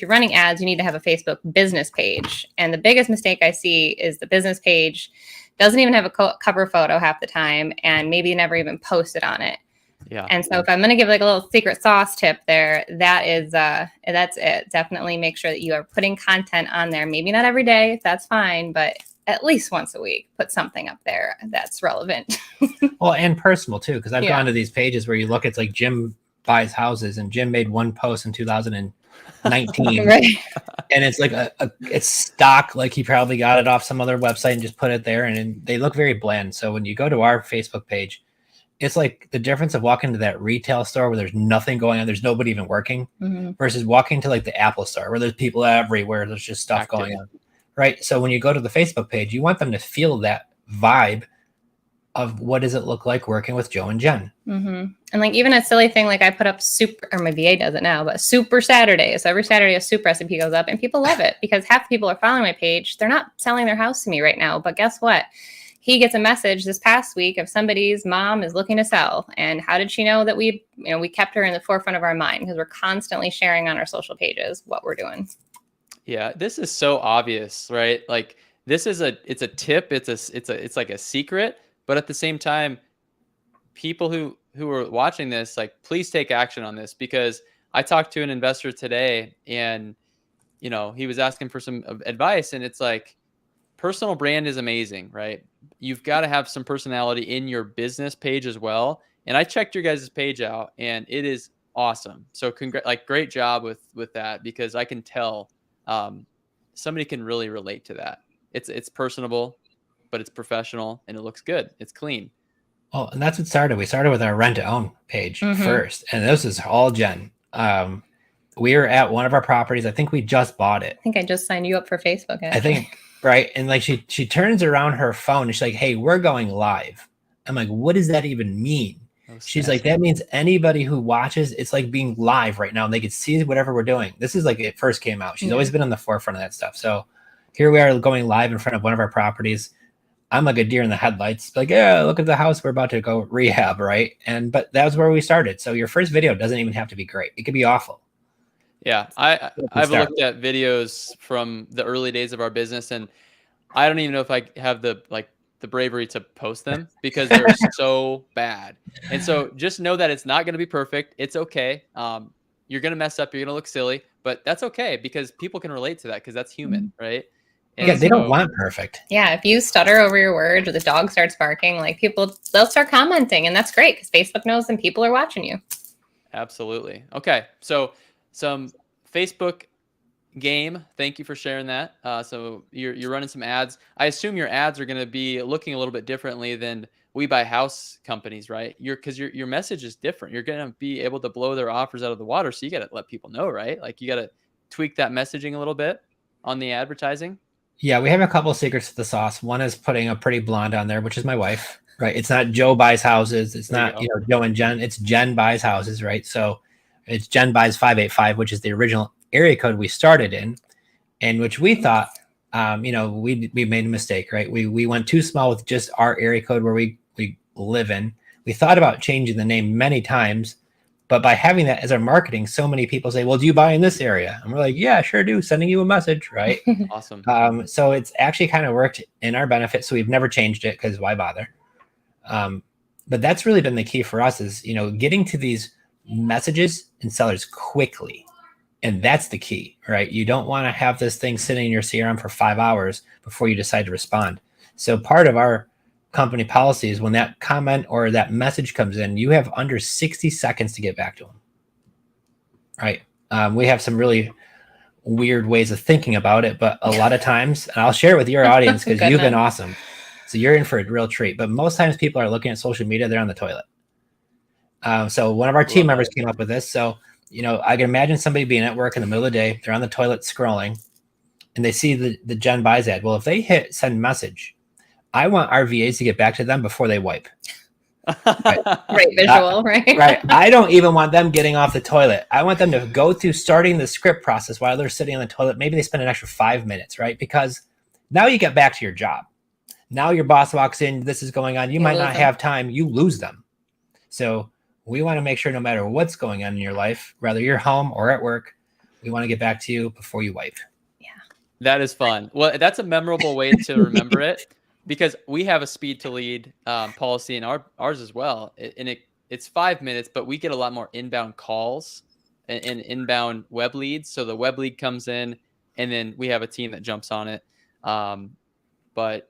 running ads, you need to have a Facebook business page. And the biggest mistake I see is the business page doesn't even have a cover photo half the time, and maybe never even posted on it. Yeah. And so if I'm going to give like a little secret sauce tip there, that's it. Definitely make sure that you are putting content on there. Maybe not every day, that's fine, but at least once a week, put something up there that's relevant. Well, and personal too, because I've gone to these pages where you look, it's like Jim buys houses, and Jim made one post in 2019, Right. and it's like it's stock, like he probably got it off some other website and just put it there, and they look very bland. So when you go to our Facebook page, it's like the difference of walking to that retail store where there's nothing going on, there's nobody even working, versus walking to like the Apple store where there's people everywhere, there's just stuff going on. Right. So when you go to the Facebook page, you want them to feel that vibe of what does it look like working with Joe and Jen. And like even a silly thing, like I put up or my VA does it now, but Super Saturday. So every Saturday a soup recipe goes up, and people love it, because half the people are following my page. They're not selling their house to me right now. But guess what? He gets a message this past week of somebody's mom is looking to sell. And how did she know that we kept her in the forefront of our mind? Because we're constantly sharing on our social pages what we're doing. Yeah, this is so obvious, right? Like, this is it's a tip. It's like a secret, but at the same time, people who are watching this, like, please take action on this, because I talked to an investor today, and he was asking for some advice, and it's like, personal brand is amazing, right? You've got to have some personality in your business page as well. And I checked your guys' page out, and it is awesome. So great job with that, because I can tell somebody can really relate to that. It's personable, but it's professional, and it looks good. It's clean. Well, and that's what started. We started with our rent to own page first, and this is all Jen. We were at one of our properties. I think we just bought it. I think I just signed you up for Facebook. Actually. I think, right? And like she turns around her phone, and she's like, "Hey, we're going live." I'm like, "What does that even mean?" She's like, "That means anybody who watches, it's like being live right now, and they can see whatever we're doing." This is like it first came out. She's always been on the forefront of that stuff. So here we are going live in front of one of our properties. I'm like a deer in the headlights, like, yeah, look at the house we're about to go rehab, right? But that was where we started. So your first video doesn't even have to be great. It could be awful. Yeah, I've looked at videos from the early days of our business, and I don't even know if I have the bravery to post them, because they're so bad. And so just know that it's not going to be perfect. It's okay. You're going to mess up. You're going to look silly, but that's okay, because people can relate to that, because that's human, right? And yeah, they don't want perfect. Yeah, if you stutter over your words or the dog starts barking, like they'll start commenting, and that's great, because Facebook knows and people are watching you. Absolutely. Okay, so some Facebook game. Thank you for sharing that. So you're running some ads. I assume your ads are going to be looking a little bit differently than We Buy House companies, right? Because your message is different. You're going to be able to blow their offers out of the water. So you got to let people know, right? Like, you got to tweak that messaging a little bit on the advertising. Yeah, we have a couple of secrets to the sauce. One is putting a pretty blonde on there, which is my wife, right? It's not Joe buys houses. It's not, Joe and Jen. It's Jen buys houses, right? So it's Jen buys 585, which is the original area code we started in, and which we thought, we made a mistake, right? We went too small with just our area code where we live in. We thought about changing the name many times, but by having that as our marketing, so many people say, well, do you buy in this area? And we're like, yeah, sure do. Sending you a message, right? Awesome. So it's actually kind of worked in our benefit. So we've never changed it, because why bother? But that's really been the key for us, is, getting to these messages and sellers quickly. And that's the key, right? You don't want to have this thing sitting in your CRM for 5 hours before you decide to respond. So part of our company policy is when that comment or that message comes in, you have under 60 seconds to get back to them, right? We have some really weird ways of thinking about it, but a lot of times, and I'll share it with your audience, because you've been awesome. So you're in for a real treat. But most times people are looking at social media, they're on the toilet. So one of our team members came up with this. So, I can imagine somebody being at work in the middle of the day, they're on the toilet scrolling, and they see the Jen buys ad. Well, if they hit send message, I want our VAs to get back to them before they wipe. Right. Great visual, right? Right. I don't even want them getting off the toilet. I want them to go through starting the script process while they're sitting on the toilet. Maybe they spend an extra 5 minutes, right? Because now you get back to your job. Now your boss walks in, this is going on. You might not have time. You lose them. So we want to make sure, no matter what's going on in your life, whether you're home or at work, we want to get back to you before you wipe. Yeah. That is fun. Well, that's a memorable way to remember it, because we have a speed to lead policy in ours as well. It's 5 minutes, but we get a lot more inbound calls and inbound web leads. So the web lead comes in, and then we have a team that jumps on it. But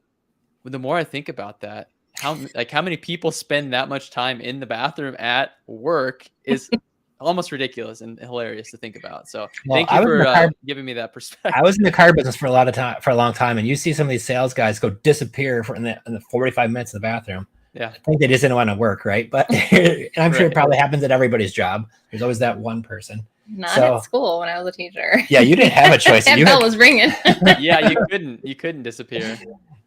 the more I think about that, how many people spend that much time in the bathroom at work is almost ridiculous and hilarious to think about. So thank you for giving me that perspective. I was in the car business for a long time, and you see some of these sales guys go disappear in the 45 minutes in the bathroom. Yeah, I think they just didn't want to work, right? But and I'm sure it probably happens at everybody's job. There's always that one person. Not at school when I was a teacher. Yeah, you didn't have a choice. That bell was ringing. Yeah, you couldn't disappear.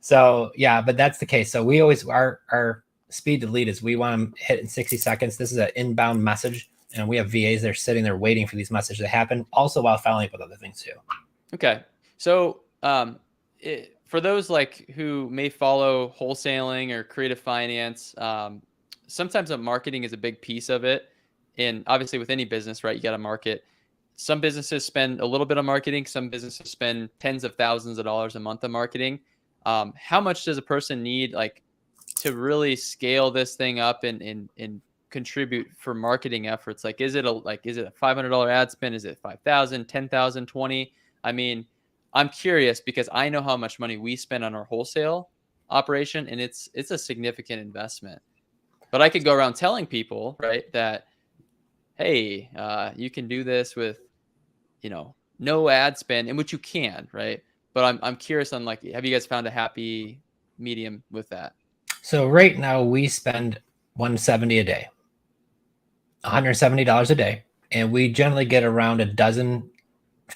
So yeah, but that's the case. So we always our speed to lead is we want them hit in 60 seconds. This is an inbound message, and we have VAs that are sitting there waiting for these messages to happen, also while following up with other things too. Okay, so for those who may follow wholesaling or creative finance, sometimes marketing is a big piece of it. And obviously with any business, right, you got to market. Some businesses spend a little bit on marketing. Some businesses spend tens of thousands of dollars a month on marketing. how much does a person need like to really scale this thing up and contribute for marketing efforts? Like, is it a $500 ad spend? Is it 5,000, 10,000, 20? I mean, I'm curious because I know how much money we spend on our wholesale operation, and it's a significant investment. But I could go around telling people, right, that, hey, you can do this with, no ad spend, and which you can, right? But I'm curious on, like, have you guys found a happy medium with that? So right now we spend $170 a day, $170 a day, and we generally get around a dozen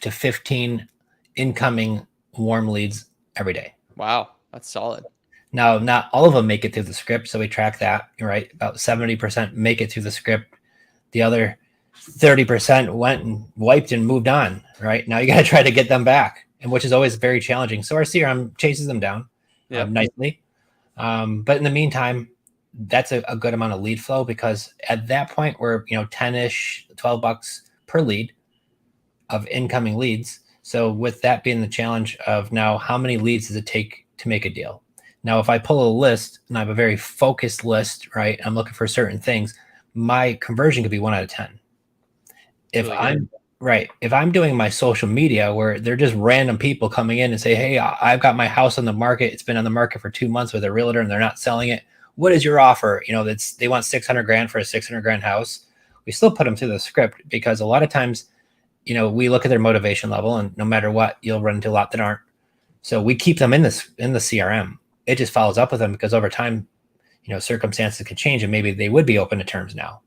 to 15 incoming warm leads every day. Wow, that's solid. Now, not all of them make it through the script, so we track that, right? About 70% make it through the script. The other 30% went and wiped and moved on, right? Now you got to try to get them back, and which is always very challenging. So our CRM chases them down nicely. But in the meantime, that's a good amount of lead flow, because at that point we're, 10-ish, $12 per lead of incoming leads. So with that being the challenge of now, how many leads does it take to make a deal? Now, if I pull a list and I have a very focused list, right, I'm looking for certain things, my conversion could be 1 out of 10. If I'm doing my social media where they're just random people coming in and say, hey, I've got my house on the market. It's been on the market for 2 months with a realtor and they're not selling it. What is your offer? They want 600 grand for a 600 grand house. We still put them through the script, because a lot of times, we look at their motivation level, and no matter what, you'll run into a lot that aren't. So we keep them in the CRM. It just follows up with them, because over time, circumstances could change and maybe they would be open to terms now,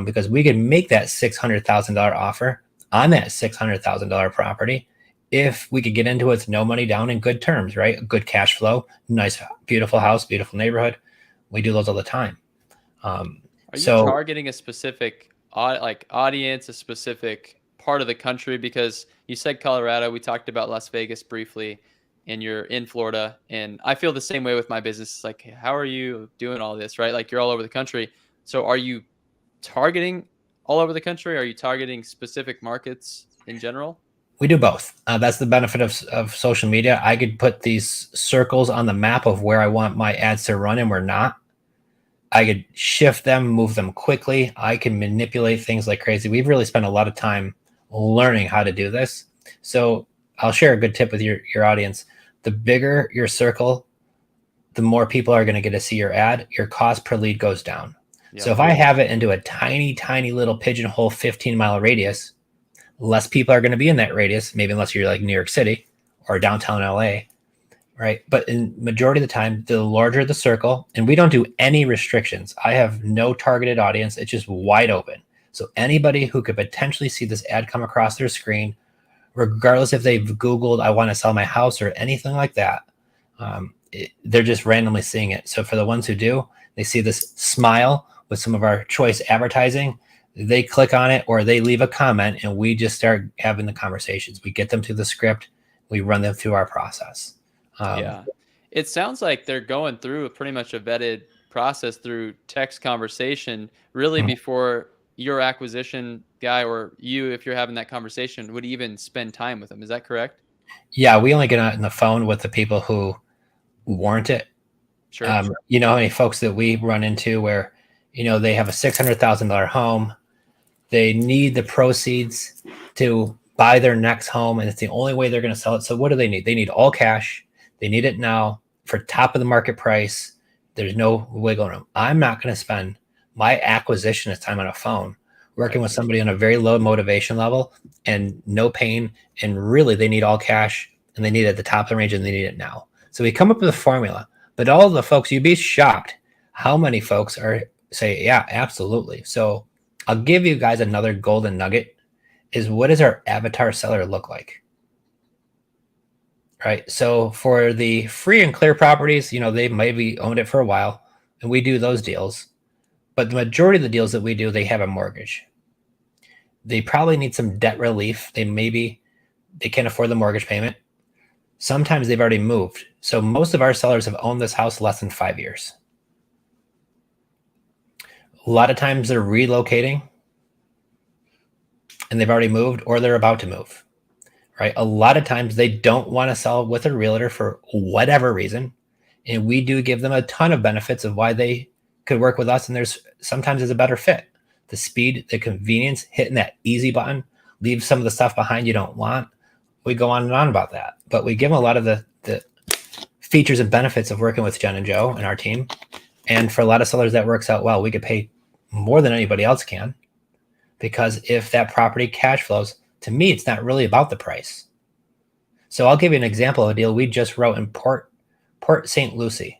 because we could make that $600,000 offer on that $600,000 property if we could get into it with no money down and good terms, right? Good cash flow, nice, beautiful house, beautiful neighborhood. We do those all the time. Are you targeting a specific audience, a specific part of the country? Because you said Colorado, we talked about Las Vegas briefly, and you're in Florida, and I feel the same way with my business. It's like, how are you doing all this, right? Like, you're all over the country. So are you targeting all over the country? Are you targeting specific markets in general? We do both. That's the benefit of social media. I could put these circles on the map of where I want my ads to run and where not. I could shift them, move them quickly. I can manipulate things like crazy. We've really spent a lot of time learning how to do this. So I'll share a good tip with your audience. The bigger your circle, the more people are going to get to see your ad. Your cost per lead goes down. Yep. So if I have it into a tiny, tiny little pigeonhole 15-mile radius, less people are going to be in that radius, maybe unless you're like New York City or downtown LA, right? But in majority of the time, the larger the circle, and we don't do any restrictions. I have no targeted audience. It's just wide open. So anybody who could potentially see this ad come across their screen, regardless if they've Googled, I want to sell my house or anything like that, they're just randomly seeing it. So for the ones who do, they see this smile with some of our choice advertising, they click on it or they leave a comment, and we just start having the conversations. We get them through the script. We run them through our process. It sounds like they're going through pretty much a vetted process through text conversation, really before your acquisition guy or you, if you're having that conversation, would even spend time with them. Is that correct? Yeah, we only get on the phone with the people who warrant it. Sure. You know how many folks that we run into where, they have a $600,000 home. They need the proceeds to buy their next home, and it's the only way they're going to sell it. So what do they need? They need all cash. They need it now for top of the market price. There's no wiggle room. I'm not going to spend my acquisition time on a phone working with somebody on a very low motivation level and no pain. And really, they need all cash, and they need it at the top of the range, and they need it now. So we come up with a formula. But all the folks, you'd be shocked how many folks say, yeah, absolutely. So I'll give you guys another golden nugget is, what does our avatar seller look like? Right. So for the free and clear properties, they maybe owned it for a while, and we do those deals. But the majority of the deals that we do, they have a mortgage. They probably need some debt relief. They can't afford the mortgage payment. Sometimes they've already moved. So most of our sellers have owned this house less than 5 years. A lot of times they're relocating and they've already moved, or they're about to move, right? A lot of times they don't want to sell with a realtor for whatever reason. And we do give them a ton of benefits of why they could work with us. And sometimes a better fit. The speed, the convenience, hitting that easy button, leave some of the stuff behind you don't want. We go on and on about that. But we give them a lot of the features and benefits of working with Jen and Joe and our team. And for a lot of sellers, that works out well. We could pay more than anybody else can, because if that property cash flows, to me, it's not really about the price. So I'll give you an example of a deal we just wrote in Port St. Lucie.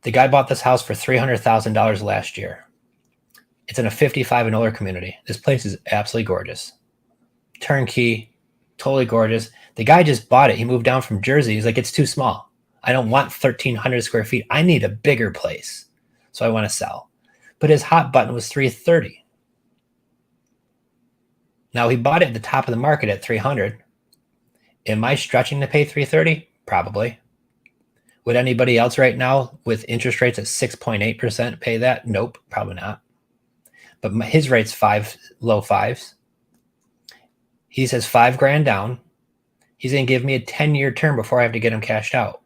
The guy bought this house for $300,000 last year. It's in a 55 and older community. This place is absolutely gorgeous. Turnkey, totally gorgeous. The guy just bought it. He moved down from Jersey. He's like, it's too small. I don't want 1,300 square feet. I need a bigger place. So I want to sell. But his hot button was 330. Now he bought it at the top of the market at 300. Am I stretching to pay 330? Probably. Would anybody else right now with interest rates at 6.8% pay that? Nope, probably not. But his rate's low fives. He says $5,000 down. He's going to give me a 10-year term before I have to get him cashed out.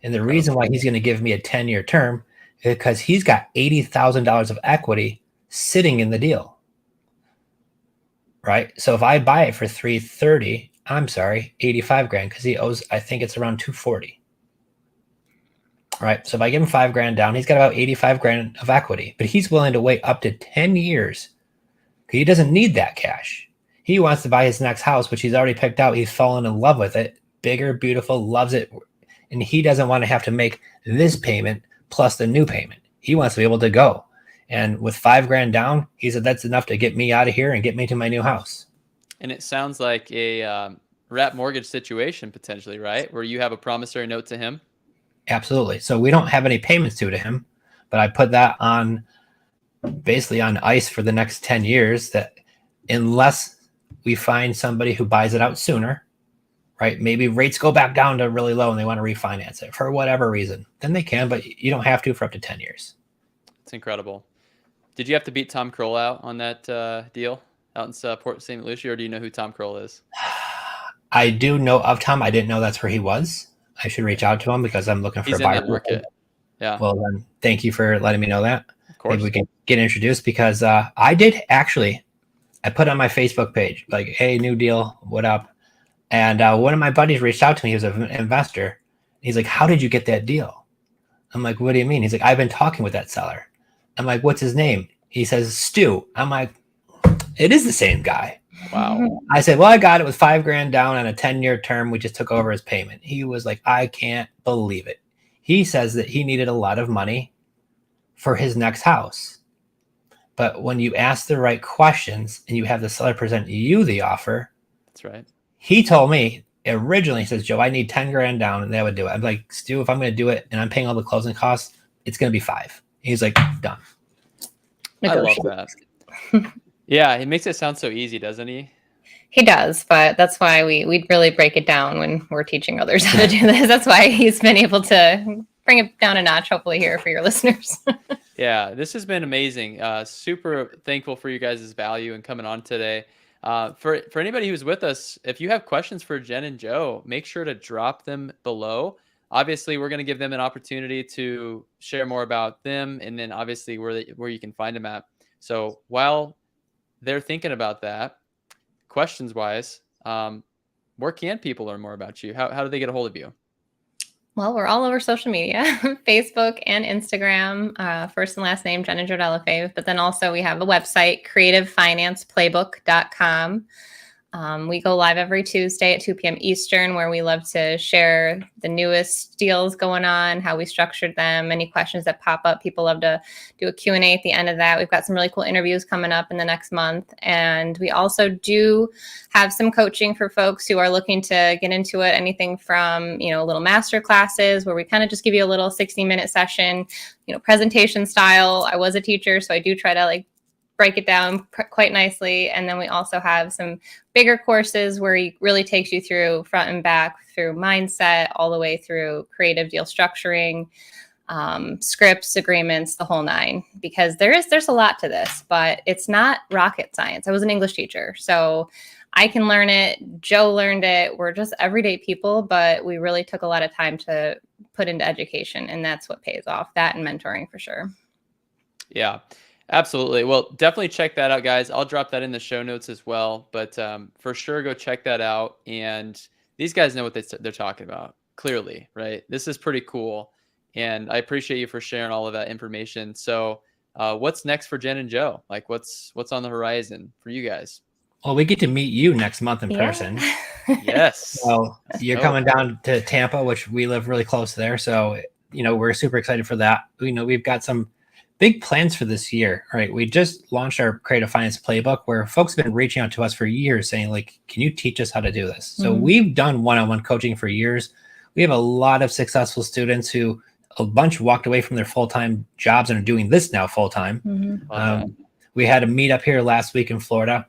And the reason why he's going to give me a 10-year term is because he's got $80,000 of equity sitting in the deal. Right? So if I buy it for 330, I'm sorry, 85,000, because he owes, I think it's around 240. Right? So if I give him $5,000 down, he's got about 85,000 of equity, but he's willing to wait up to 10 years because he doesn't need that cash. He wants to buy his next house, which he's already picked out. He's fallen in love with it. Bigger, beautiful, loves it. And he doesn't want to have to make this payment plus the new payment. He wants to be able to go. And with $5,000 down, he said that's enough to get me out of here and get me to my new house. And it sounds like a wrap mortgage situation potentially, right? Where you have a promissory note to him. Absolutely. So we don't have any payments due to him, but I put that on basically on ice for the next 10 years, that unless we find somebody who buys it out sooner, right? Maybe rates go back down to really low and they want to refinance it for whatever reason, then they can, but you don't have to for up to 10 years. It's incredible. Did you have to beat Tom Kroll out on that deal out in Port St. Lucie, or do you know who Tom Kroll is? I do know of Tom. I didn't know that's where he was. I should reach out to him because I'm looking for a buyer. He's in the market. Yeah. Well, then thank you for letting me know that. Of course. Maybe we can get introduced, because I did actually, I put on my Facebook page, like, hey, new deal, what up? And one of my buddies reached out to me. He was an investor. He's like, how did you get that deal? I'm like, what do you mean? He's like, I've been talking with that seller. I'm like, what's his name? He says, Stu. I'm like, it is the same guy. Wow. I said, well, I got it with $5,000 down on a 10-year term. We just took over his payment. He was like, I can't believe it. He says that he needed a lot of money for his next house. But when you ask the right questions and you have the seller present you the offer, that's right. He told me originally, he says, Joe, I need $10,000 down, and they would do it. I'm like, Stu, if I'm going to do it and I'm paying all the closing costs, it's going to be $5,000. He's like, done. I love that. Yeah, he makes it sound so easy, doesn't he? He does, but that's why we really break it down when we're teaching others how to do this. That's why he's been able to bring it down a notch, hopefully, here for your listeners. Yeah, this has been amazing. Super thankful for you guys' value and coming on today. For anybody who's with us, if you have questions for Jen and Joe, make sure to drop them below. Obviously, we're going to give them an opportunity to share more about them, and then obviously where you can find them at. So while they're thinking about that, questions-wise, where can people learn more about you? How do they get a hold of you? Well, we're all over social media, Facebook and Instagram, first and last name, Jen and Joe DelleFave. But then also we have a website, creativefinanceplaybook.com. We go live every Tuesday at 2 p.m. Eastern, where we love to share the newest deals going on, how we structured them, any questions that pop up. People love to do a Q&A at the end of that. We've got some really cool interviews coming up in the next month. And we also do have some coaching for folks who are looking to get into it, anything from, little master classes where we kind of just give you a little 60-minute session, presentation style. I was a teacher, so I do try to break it down quite nicely. And then we also have some bigger courses where he really takes you through front and back, through mindset, all the way through creative deal structuring, scripts, agreements, the whole nine, because there's a lot to this, but it's not rocket science. I was an English teacher, so I can learn it. Joe learned it. We're just everyday people, but we really took a lot of time to put into education, and that's what pays off. That and mentoring for sure. Yeah, absolutely. Well, definitely check that out, guys. I'll drop that in the show notes as well. But for sure, go check that out. And these guys know what they're talking about, clearly, right? This is pretty cool. And I appreciate you for sharing all of that information. So what's next for Jenn and Joe? Like, what's on the horizon for you guys? Well, we get to meet you next month in person. Yes. So you're coming down to Tampa, which we live really close there. So, we're super excited for that. We've got some big plans for this year, right? We just launched our creative finance playbook where folks have been reaching out to us for years saying, like, can you teach us how to do this? So we've done one-on-one coaching for years. We have a lot of successful students who a bunch walked away from their full-time jobs and are doing this now full-time. We had a meetup here last week in Florida.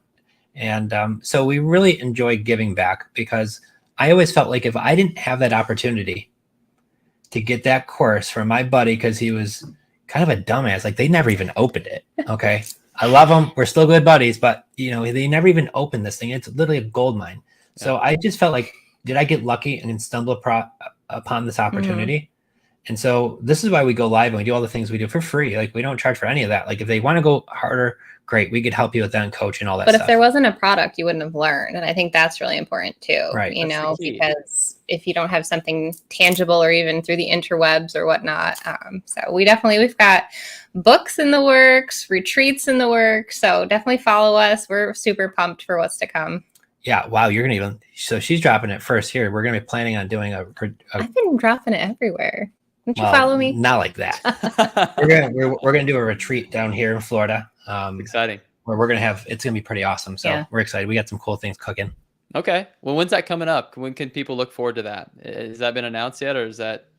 And so we really enjoy giving back, because I always felt like if I didn't have that opportunity to get that course from my buddy, because he was kind of a dumbass, like they never even opened it. Okay. I love them. We're still good buddies, but they never even opened this thing. It's literally a gold mine. Yeah. So I just felt like, did I get lucky and stumble upon this opportunity? And so this is why we go live and we do all the things we do for free. Like, we don't charge for any of that. Like, if they want to go harder, great. We could help you with that and coach and all that stuff. But if there wasn't a product, you wouldn't have learned. And I think that's really important too, right. Because if you don't have something tangible or even through the interwebs or whatnot. So we've got books in the works, retreats in the works. So definitely follow us. We're super pumped for what's to come. Yeah. Wow. So she's dropping it first here. We're going to be planning on doing I've been dropping it everywhere. Don't you follow me? Not like that. we're gonna do a retreat down here in Florida. Exciting. Where it's gonna be pretty awesome. So we're excited. We got some cool things cooking. Okay. Well, when's that coming up? When can people look forward to that? Has that been announced yet, or is that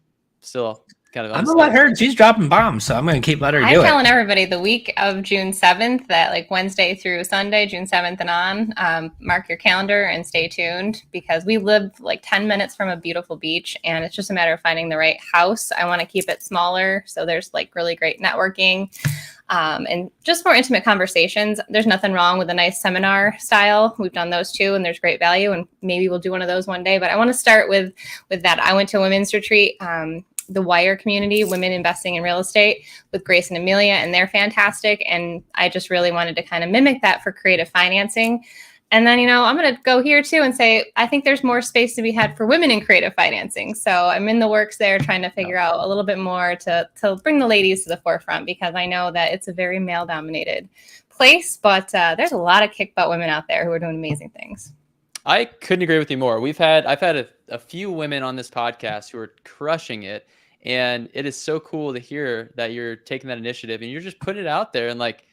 still kind of? I'm gonna let her. She's dropping bombs, so I'm gonna keep letting her do it. I'm telling everybody the week of June 7th, that like Wednesday through Sunday, June 7th and on. Mark your calendar and stay tuned, because we live like 10 minutes from a beautiful beach, and it's just a matter of finding the right house. I want to keep it smaller, so there's like really great networking. And just more intimate conversations. There's nothing wrong with a nice seminar style. We've done those too, and there's great value, and maybe we'll do one of those one day. But I want to start with that. I went to a women's retreat, the Wire community, Women Investing in Real Estate, with Grace and Amelia, and they're fantastic. And I just really wanted to kind of mimic that for creative financing. And then, I'm going to go here too and say, I think there's more space to be had for women in creative financing. So I'm in the works there, trying to figure out a little bit more to bring the ladies to the forefront, because I know that it's a very male dominated place, but there's a lot of kick butt women out there who are doing amazing things. I couldn't agree with you more. I've had a few women on this podcast who are crushing it. And it is so cool to hear that you're taking that initiative and you're just putting it out there. And like,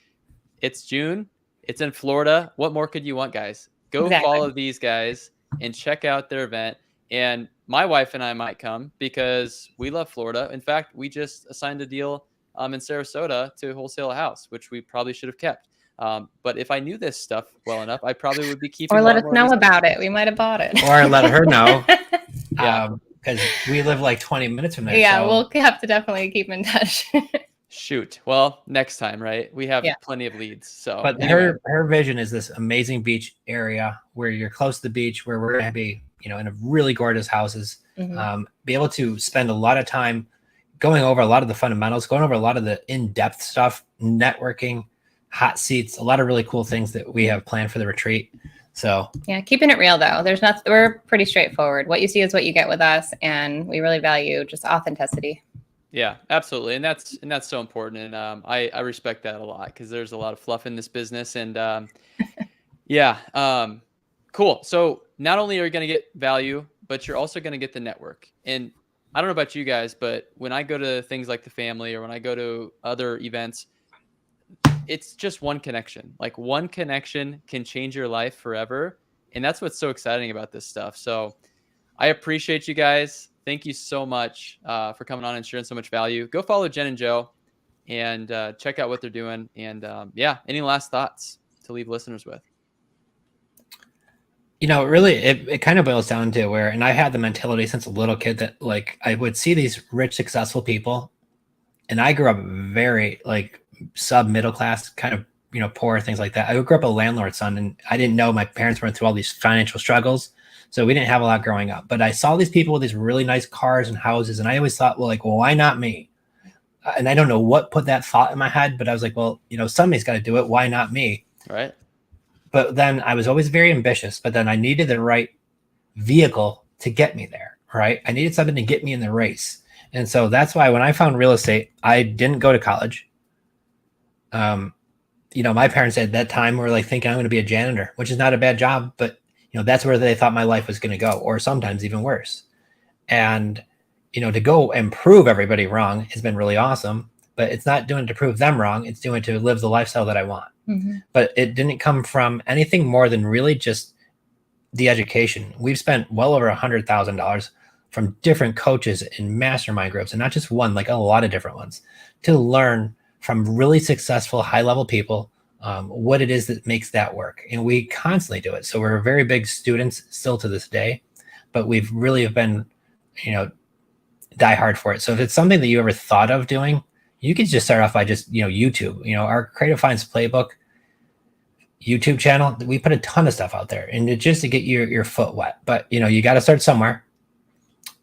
it's June. It's in Florida. What more could you want, guys? Go follow these guys and check out their event. And my wife and I might come, because we love Florida. In fact, we just assigned a deal in Sarasota to wholesale a house, which we probably should have kept. But if I knew this stuff well enough, I probably would be keeping. Or let us know about it. We might have bought it. Or let her know. Because we live like 20 minutes from there. Yeah, so we'll have to definitely keep in touch. Shoot. Well, next time, right? We have plenty of leads. So, but anyway. her vision is this amazing beach area where you're close to the beach, where we're going to be, in a really gorgeous houses. Be able to spend a lot of time going over a lot of the fundamentals, going over a lot of the in-depth stuff, networking, hot seats, a lot of really cool things that we have planned for the retreat. So yeah, keeping it real though. We're pretty straightforward. What you see is what you get with us, and we really value just authenticity. Yeah, absolutely. And that's so important. And I respect that a lot, because there's a lot of fluff in this business. And cool. So not only are you going to get value, but you're also going to get the network. And I don't know about you guys, but when I go to things like the family, or when I go to other events, it's just one connection. Like, one connection can change your life forever. And that's what's so exciting about this stuff. So I appreciate you guys. Thank you so much for coming on and sharing so much value. Go follow Jenn and Joe and check out what they're doing. And any last thoughts to leave listeners with? Really, it kind of boils down to where, and I had the mentality since a little kid that like I would see these rich, successful people, and I grew up very like sub middle class, kind of poor, things like that. I grew up a landlord's son, and I didn't know my parents went through all these financial struggles. So we didn't have a lot growing up, but I saw these people with these really nice cars and houses. And I always thought, well, why not me? And I don't know what put that thought in my head, but I was like, well, somebody's got to do it. Why not me? Right. But then I was always very ambitious, but then I needed the right vehicle to get me there. Right. I needed something to get me in the race. And so that's why when I found real estate, I didn't go to college. My parents at that time were like thinking I'm going to be a janitor, which is not a bad job, but that's where they thought my life was going to go, or sometimes even worse. And, to go and prove everybody wrong has been really awesome, but it's not doing it to prove them wrong. It's doing it to live the lifestyle that I want. Mm-hmm. But it didn't come from anything more than really just the education. We've spent well over $100,000 from different coaches in mastermind groups, and not just one, like a lot of different ones, to learn from really successful high-level people what it is that makes that work. And we constantly do it. So we're very big students still to this day, but we've really have been, die hard for it. So if it's something that you ever thought of doing, you could just start off by just, YouTube, our Creative Finance Playbook YouTube channel. We put a ton of stuff out there, and it's just to get your foot wet, but you got to start somewhere.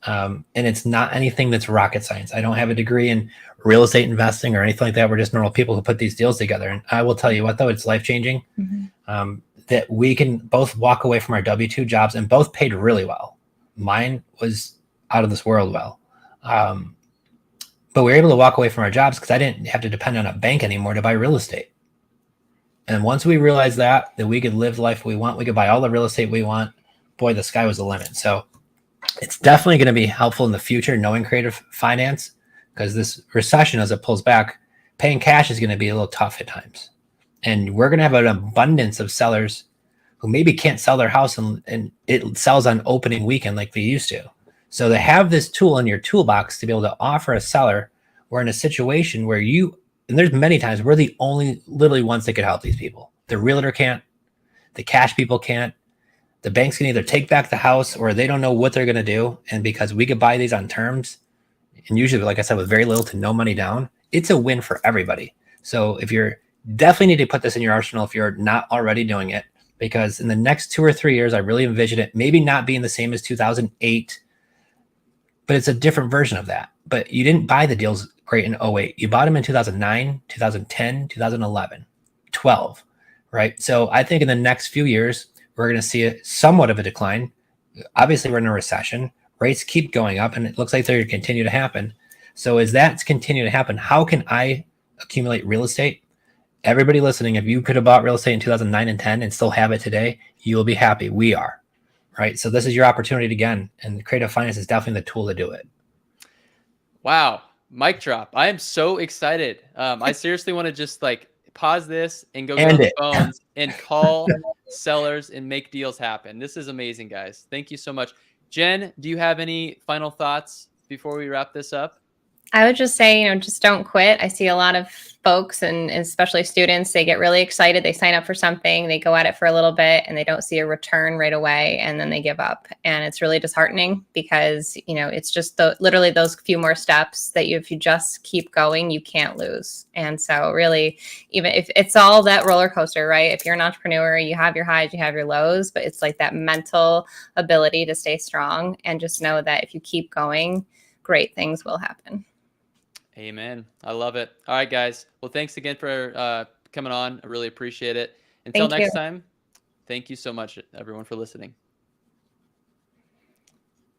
And it's not anything that's rocket science. I don't have a degree in real estate investing or anything like that. We're just normal people who put these deals together. And I will tell you what, though, it's life-changing. Mm-hmm. That we can both walk away from our W-2 jobs, and both paid really well. Mine was out of this world well. But we were able to walk away from our jobs because I didn't have to depend on a bank anymore to buy real estate. And once we realized that we could live the life we want, we could buy all the real estate we want, boy, the sky was the limit. So it's definitely going to be helpful in the future, knowing creative finance, because this recession, as it pulls back, paying cash is going to be a little tough at times. And we're going to have an abundance of sellers who maybe can't sell their house and it sells on opening weekend like they used to. So to have this tool in your toolbox to be able to offer a seller, we're in a situation where and there's many times we're the only literally ones that could help these people. The realtor can't, the cash people can't. The banks can either take back the house or they don't know what they're going to do. And because we could buy these on terms, and usually, like I said, with very little to no money down, it's a win for everybody. So if you're definitely need to put this in your arsenal if you're not already doing it, because in the next 2 or 3 years, I really envision it maybe not being the same as 2008, but it's a different version of that. But you didn't buy the deals great in 08. You bought them in 2009, 2010, 2011, 12, right? So I think in the next few years, we're going to see somewhat of a decline. Obviously, we're in a recession. Rates keep going up, and it looks like they're going to continue to happen. So as that's continue to happen, how can I accumulate real estate? Everybody listening, if you could have bought real estate in 2009 and 10 and still have it today, you will be happy. We are, right? So this is your opportunity again, and creative finance is definitely the tool to do it. Wow. Mic drop. I am so excited. I seriously want to just pause this and go get on the phones and call sellers and make deals happen. This is amazing, guys. Thank you so much. Jen, do you have any final thoughts before we wrap this up? I would just say, just don't quit. I see a lot of folks and especially students, they get really excited. They sign up for something, they go at it for a little bit and they don't see a return right away. And then they give up. And it's really disheartening because, it's just literally those few more steps that if you just keep going, you can't lose. And so really, even if it's all that roller coaster, right? If you're an entrepreneur, you have your highs, you have your lows, but it's like that mental ability to stay strong and just know that if you keep going, great things will happen. Amen. I love it. All right, guys. Well, thanks again for coming on. I really appreciate it. Until next time, thank you so much, everyone, for listening.